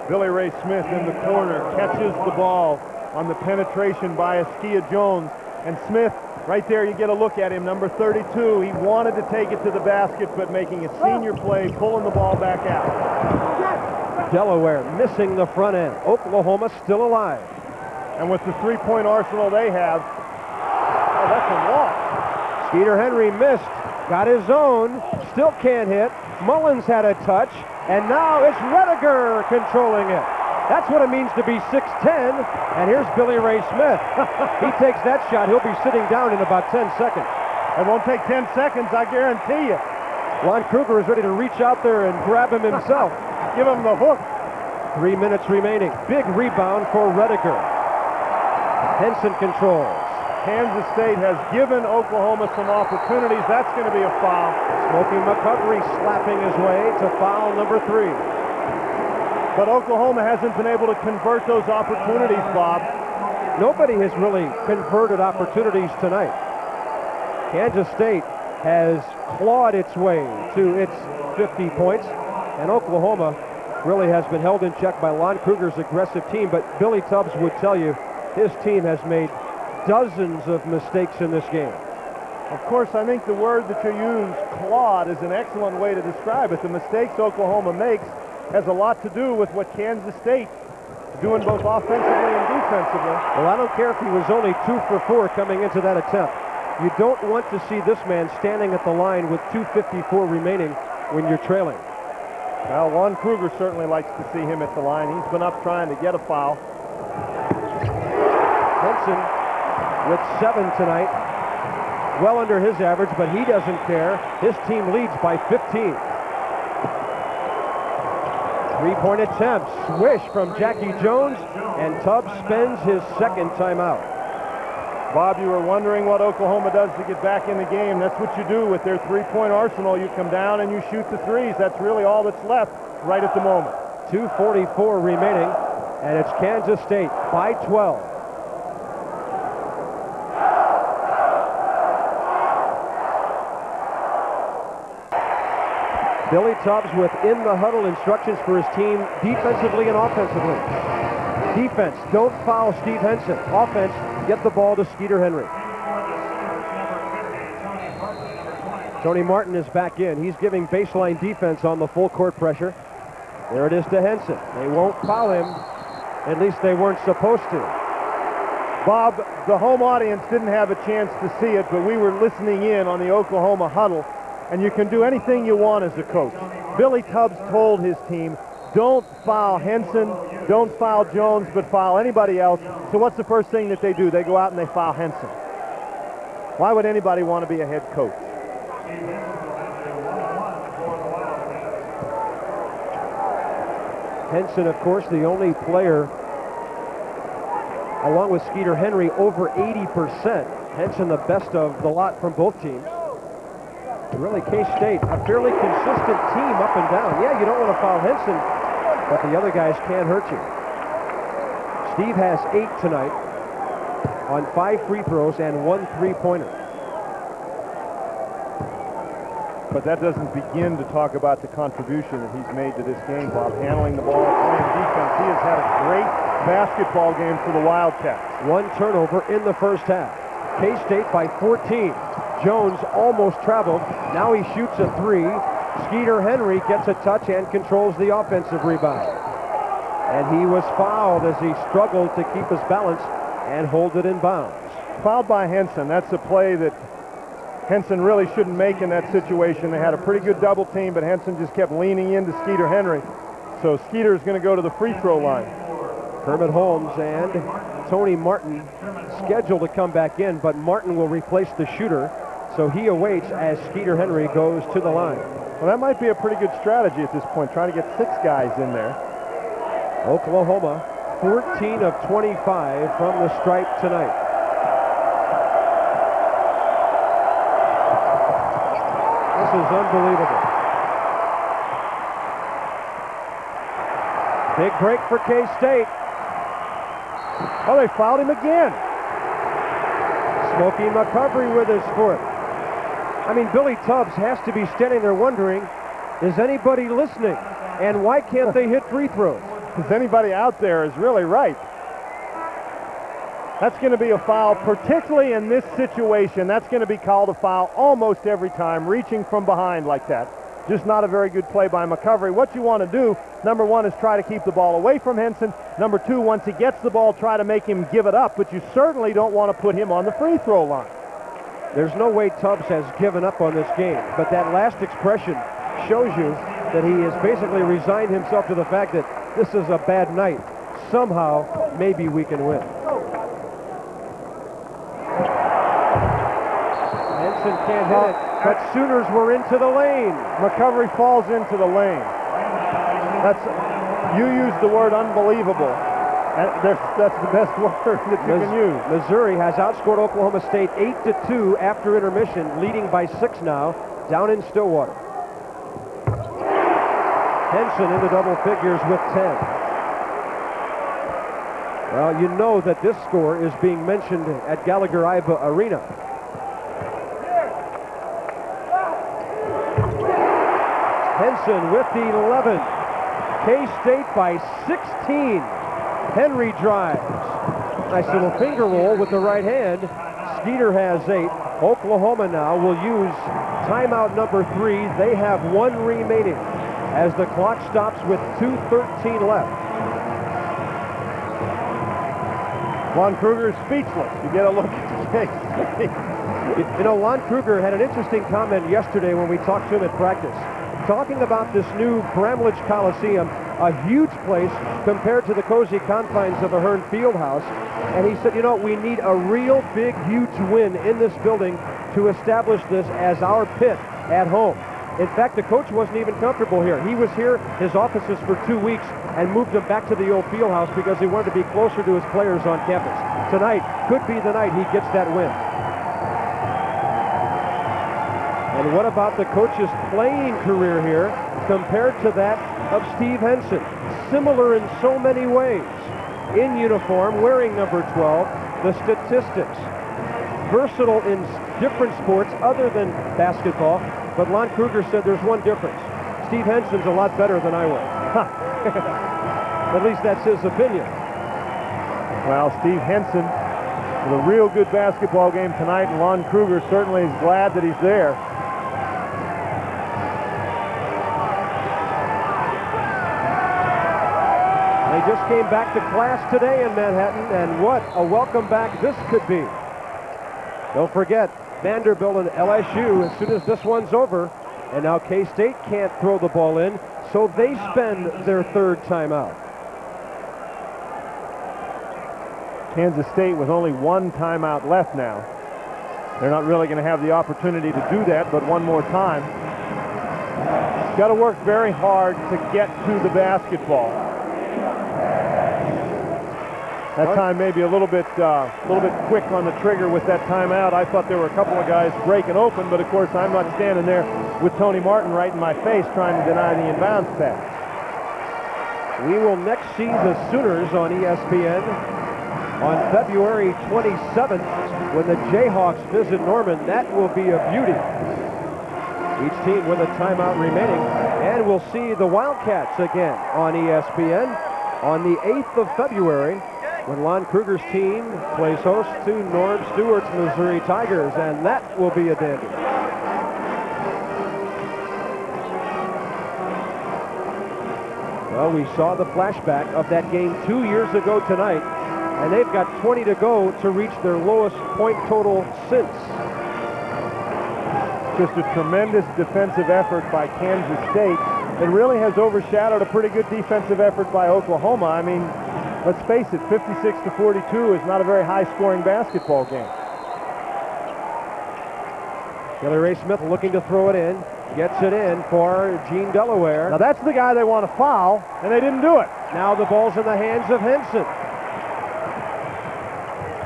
Billy Ray Smith in the corner catches the ball on the penetration by Askia Jones. And Smith, right there, you get a look at him, number 32. He wanted to take it to the basket, but making a senior play, pulling the ball back out. Delaware missing the front end. Oklahoma still alive. And with the three-point arsenal they have, that's a walk. Skeeter Henry missed, got his own, still can't hit. Mullins had a touch, and now it's Rediger controlling it. That's what it means to be 6'10", and here's Billy Ray Smith. He takes that shot, he'll be sitting down in about 10 seconds. It won't take 10 seconds, I guarantee you. Lon Kruger is ready to reach out there and grab him himself. Give him the hook. 3 minutes remaining. Big rebound for Rediger. Henson controls. Kansas State has given Oklahoma some opportunities. That's going to be a foul. Smokey McCovery slapping his way to foul number 3. But Oklahoma hasn't been able to convert those opportunities, Bob. Nobody has really converted opportunities tonight. Kansas State has clawed its way to its 50 points, and Oklahoma really has been held in check by Lon Kruger's aggressive team. But Billy Tubbs would tell you his team has made dozens of mistakes in this game. Of course, I think the word that you use, clawed, is an excellent way to describe it. The mistakes Oklahoma makes has a lot to do with what Kansas State is doing both offensively and defensively. Well, I don't care if he was only 2 for 4 coming into that attempt. You don't want to see this man standing at the line with 2:54 remaining when you're trailing. Well, Lon Kruger certainly likes to see him at the line. He's been up trying to get a foul. Henson with 7 tonight. Well under his average, but he doesn't care. His team leads by 15. Three-point attempt, swish from Jackie Jones, and Tubbs spends his second timeout. Bob, you were wondering what Oklahoma does to get back in the game. That's what you do with their three-point arsenal. You come down and you shoot the threes. That's really all that's left right at the moment. 2:44 remaining, and it's Kansas State by 12. Billy Tubbs with in-the-huddle instructions for his team defensively and offensively. Defense, don't foul Steve Henson. Offense, get the ball to Skeeter Henry. Tony Martin is back in. He's giving baseline defense on the full court pressure. There it is to Henson. They won't foul him. At least they weren't supposed to. Bob, the home audience didn't have a chance to see it, but we were listening in on the Oklahoma huddle, and you can do anything you want as a coach. Billy Tubbs told his team, don't foul Henson, don't foul Jones, but foul anybody else. So what's the first thing that they do? They go out and they foul Henson. Why would anybody want to be a head coach? Henson, of course, the only player, along with Skeeter Henry, over 80%. Henson the best of the lot from both teams. Really, K-State, a fairly consistent team up and down. Yeah, you don't want to foul Henson, but the other guys can't hurt you. Steve has 8 tonight on 5 free throws and 1 three-pointer. But that doesn't begin to talk about the contribution that he's made to this game, Bob. Handling the ball, playing defense. He has had a great basketball game for the Wildcats. 1 turnover in the first half. K-State by 14. Jones almost traveled. Now he shoots a 3. Skeeter Henry gets a touch and controls the offensive rebound. And he was fouled as he struggled to keep his balance and hold it in bounds. Fouled by Henson. That's a play that Henson really shouldn't make in that situation. They had a pretty good double team, but Henson just kept leaning into Skeeter Henry. So Skeeter is going to go to the free throw line. Kermit Holmes and Tony Martin scheduled to come back in, but Martin will replace the shooter. So he awaits as Skeeter Henry goes to the line. Well, that might be a pretty good strategy at this point, trying to get 6 guys in there. Oklahoma, 14 of 25 from the stripe tonight. This is unbelievable. Big break for K-State. Oh, they fouled him again. Smokey McCovery with his foot. I mean, Billy Tubbs has to be standing there wondering, is anybody listening? And why can't they hit free throws? Is anybody out there is really right. That's going to be a foul, particularly in this situation. That's going to be called a foul almost every time, reaching from behind like that. Just not a very good play by McCovery. What you want to do, number 1, is try to keep the ball away from Henson. Number 2, once he gets the ball, try to make him give it up, but you certainly don't want to put him on the free throw line. There's no way Tubbs has given up on this game, but that last expression shows you that he has basically resigned himself to the fact that this is a bad night. Somehow, maybe we can win. Henson can't hit it, but Sooners were into the lane. McCovery falls into the lane. You used the word unbelievable. That's the best word that you can use. Missouri has outscored Oklahoma State 8-2 after intermission, leading by 6 now, down in Stillwater. Henson into double figures with 10. Well, you know that this score is being mentioned at Gallagher-Iba Arena. Henson with the 11. K-State by 16. Henry drives. Nice little finger roll with the right hand. Skeeter has 8. Oklahoma now will use timeout number 3. They have 1 remaining as the clock stops with 2:13 left. Lon Kruger is speechless. You get a look at the case. You know, Lon Kruger had an interesting comment yesterday when we talked to him at practice, talking about this new Bramlage Coliseum, a huge place compared to the cozy confines of Ahern Fieldhouse. And he said, you know, we need a real big, huge win in this building to establish this as our pit at home. In fact, the coach wasn't even comfortable here. He was here, his offices, for 2 weeks and moved him back to the old field house because he wanted to be closer to his players on campus. Tonight could be the night he gets that win. And what about the coach's playing career here compared to that of Steve Henson? Similar in so many ways. In uniform, wearing number 12, the statistics. Versatile in different sports other than basketball, but Lon Kruger said there's one difference. Steve Henson's a lot better than I was. At least that's his opinion. Well, Steve Henson with a real good basketball game tonight, and Lon Kruger certainly is glad that he's there. They just came back to class today in Manhattan, and what a welcome back this could be. Don't forget, Vanderbilt and LSU, as soon as this one's over, and now K-State can't throw the ball in, so they spend their third timeout. Kansas State with only one timeout left now. They're not really going to have the opportunity to do that, but one more time. Got to work very hard to get to the basketball. That time maybe a little bit quick on the trigger with that timeout. I thought there were a couple of guys breaking open, but of course I'm not standing there with Tony Martin right in my face trying to deny the inbounds pass. We will next see the Sooners on ESPN on February 27th when the Jayhawks visit Norman. That will be a beauty. Each team with a timeout remaining. And we'll see the Wildcats again on ESPN on the 8th of February when Lon Kruger's team plays host to Norm Stewart's Missouri Tigers, and that will be a dandy. Well, we saw the flashback of that game 2 years ago tonight, and they've got 20 to go to reach their lowest point total since. Just a tremendous defensive effort by Kansas State. It really has overshadowed a pretty good defensive effort by Oklahoma. I mean, let's face it, 56-42 is not a very high-scoring basketball game. Billy Ray Smith looking to throw it in. Gets it in for Gene Delaware. Now that's the guy they want to foul, and they didn't do it. Now the ball's in the hands of Henson.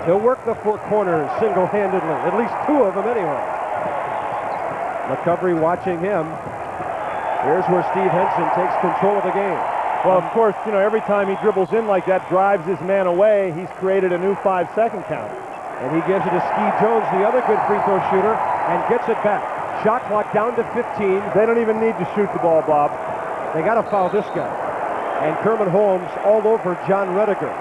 He'll work the four corners single-handedly, at least two of them anyway. McCovery watching him. Here's where Steve Henson takes control of the game. Well, of course, you know, every time he dribbles in like that, drives his man away, he's created a new 5-second count. And he gives it to Ski Jones, the other good free throw shooter, and gets it back. Shot clock down to 15. They don't even need to shoot the ball, Bob. They got to foul this guy. And Kermit Holmes all over John Rediger.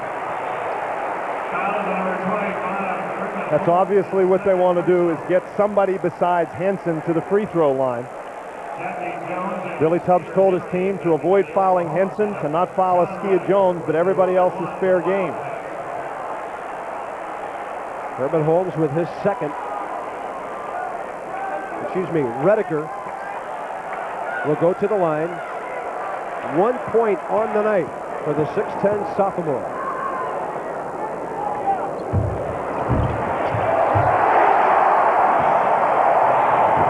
That's obviously what they want to do, is get somebody besides Henson to the free throw line. Billy Tubbs told his team to avoid fouling Henson, to not foul Skia Jones, but everybody else is fair game. Kermit Holmes with his second. Rediger will go to the line. 1 point on the night for the 6'10" sophomore.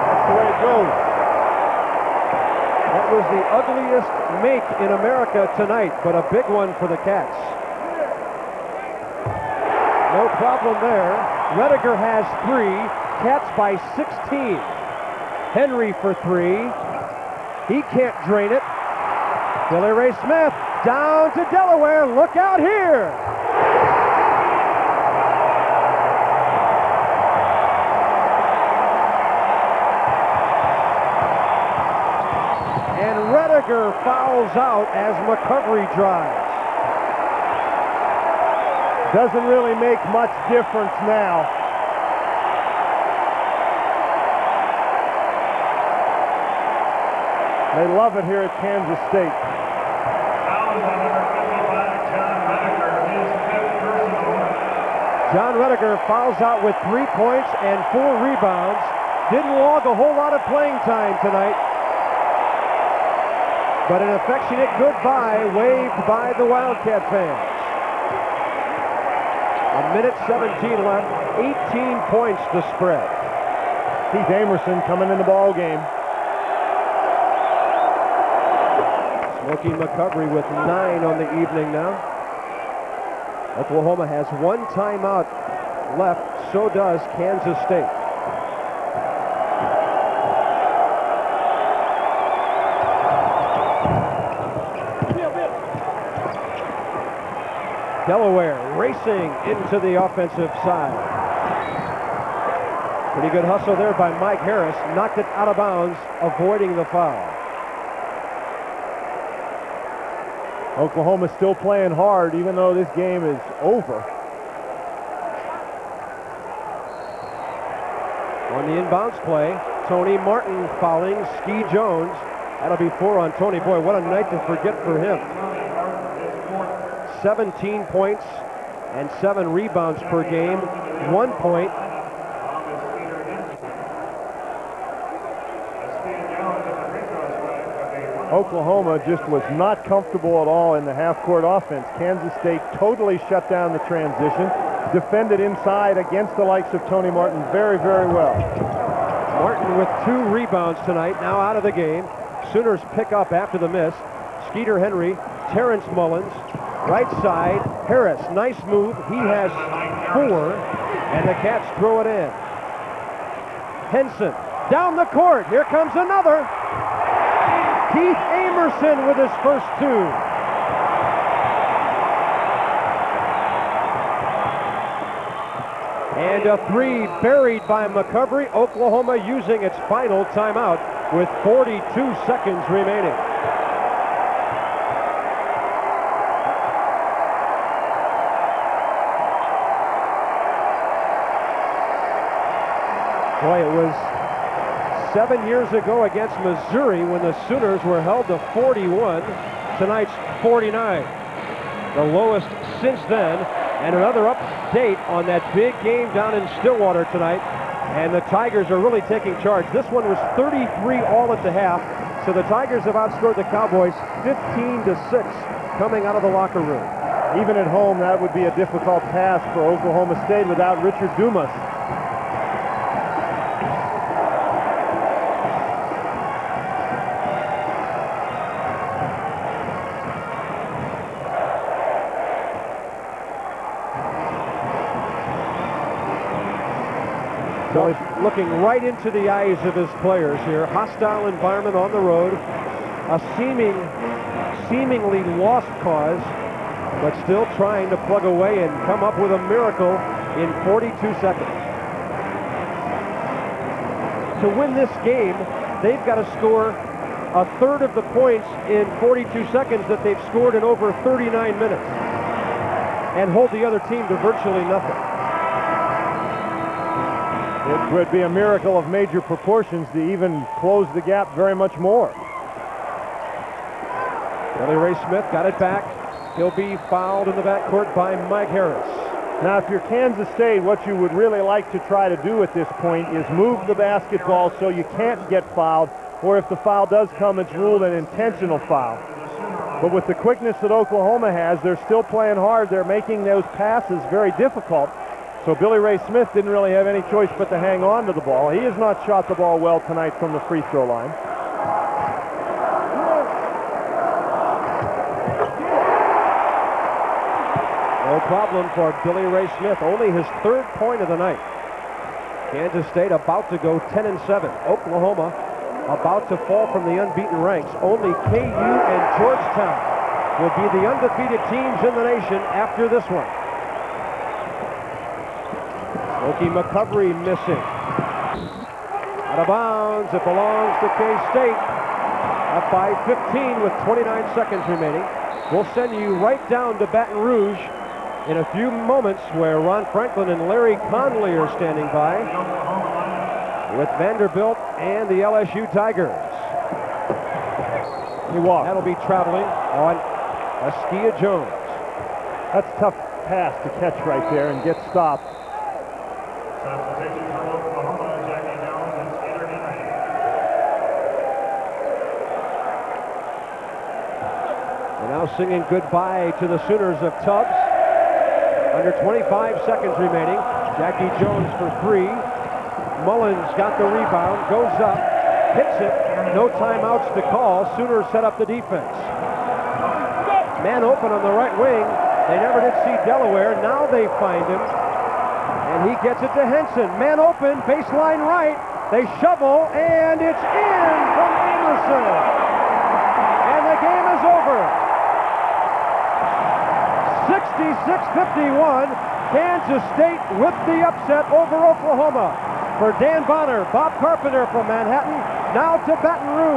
That's the way it goes. That was the ugliest make in America tonight, but a big one for the Cats. No problem there. Rediger has 3. Cats by 16. Henry for 3. He can't drain it. Billy Ray Smith down to Delaware. Look out here. And Rediger fouls out as McCovery drives. Doesn't really make much difference now. They love it here at Kansas State. John Rediger fouls out with 3 points and 4 rebounds. Didn't log a whole lot of playing time tonight. But an affectionate goodbye waved by the Wildcat fans. 1:17 left, 18 points to spread. Keith Amerson coming in the ball game. Smokey McCovery with 9 on the evening now. Oklahoma has 1 timeout left. So does Kansas State. Delaware racing into the offensive side. Pretty good hustle there by Mike Harris. Knocked it out of bounds, avoiding the foul. Oklahoma's still playing hard, even though this game is over. On the inbounds play, Tony Martin fouling Ski Jones. That'll be 4 on Tony. Boy, what a night to forget for him. 17 points and 7 rebounds per game. 1 point. Oklahoma just was not comfortable at all in the half-court offense. Kansas State totally shut down the transition, defended inside against the likes of Tony Martin very, very well. Martin with 2 rebounds tonight, now out of the game. Sooners pick up after the miss. Skeeter Henry, Terrence Mullins, right side, Harris, nice move. He has 4, and the Cats throw it in. Henson, down the court, here comes another. Keith Amerson with his first 2. And a 3 buried by McCovery. Oklahoma using its final timeout with 42 seconds remaining. Boy, it was 7 years ago against Missouri when the Sooners were held to 41. Tonight's 49. The lowest since then. And another update on that big game down in Stillwater tonight. And the Tigers are really taking charge. This one was 33 all at the half. So the Tigers have outscored the Cowboys 15-6 coming out of the locker room. Even at home, that would be a difficult task for Oklahoma State without Richard Dumas. Looking right into the eyes of his players here. Hostile environment on the road. A seemingly lost cause, but still trying to plug away and come up with a miracle in 42 seconds. To win this game, they've got to score a third of the points in 42 seconds that they've scored in over 39 minutes and hold the other team to virtually nothing. It would be a miracle of major proportions to even close the gap very much more. Billy Ray Smith got it back. He'll be fouled in the backcourt by Mike Harris. Now, if you're Kansas State, what you would really like to try to do at this point is move the basketball so you can't get fouled, or if the foul does come, it's ruled an intentional foul. But with the quickness that Oklahoma has, they're still playing hard. They're making those passes very difficult. So Billy Ray Smith didn't really have any choice but to hang on to the ball. He has not shot the ball well tonight from the free throw line. No problem for Billy Ray Smith. Only his 3rd point of the night. Kansas State about to go 10-7. Oklahoma about to fall from the unbeaten ranks. Only KU and Georgetown will be the undefeated teams in the nation after this one. Smokey McCovery missing. Out of bounds. It belongs to K-State. Up by 15 with 29 seconds remaining. We'll send you right down to Baton Rouge in a few moments, where Ron Franklin and Larry Conley are standing by with Vanderbilt and the LSU Tigers. He walked. That'll be traveling on Askia Jones. That's a tough pass to catch right there and get stopped. Substitution for Oklahoma, Jackie Jones and Skeeter Henry. We're now singing goodbye to the Sooners of Tubbs. Under 25 seconds remaining. Jackie Jones for 3. Mullins got the rebound, goes up, hits it. No timeouts to call. Sooners set up the defense. Man open on the right wing. They never did see Delaware. Now they find him. And he gets it to Henson. Man open, baseline right. They shovel, and it's in from Anderson. And the game is over. 66-51. Kansas State with the upset over Oklahoma. For Dan Bonner, Bob Carpenter from Manhattan, now to Baton Rouge.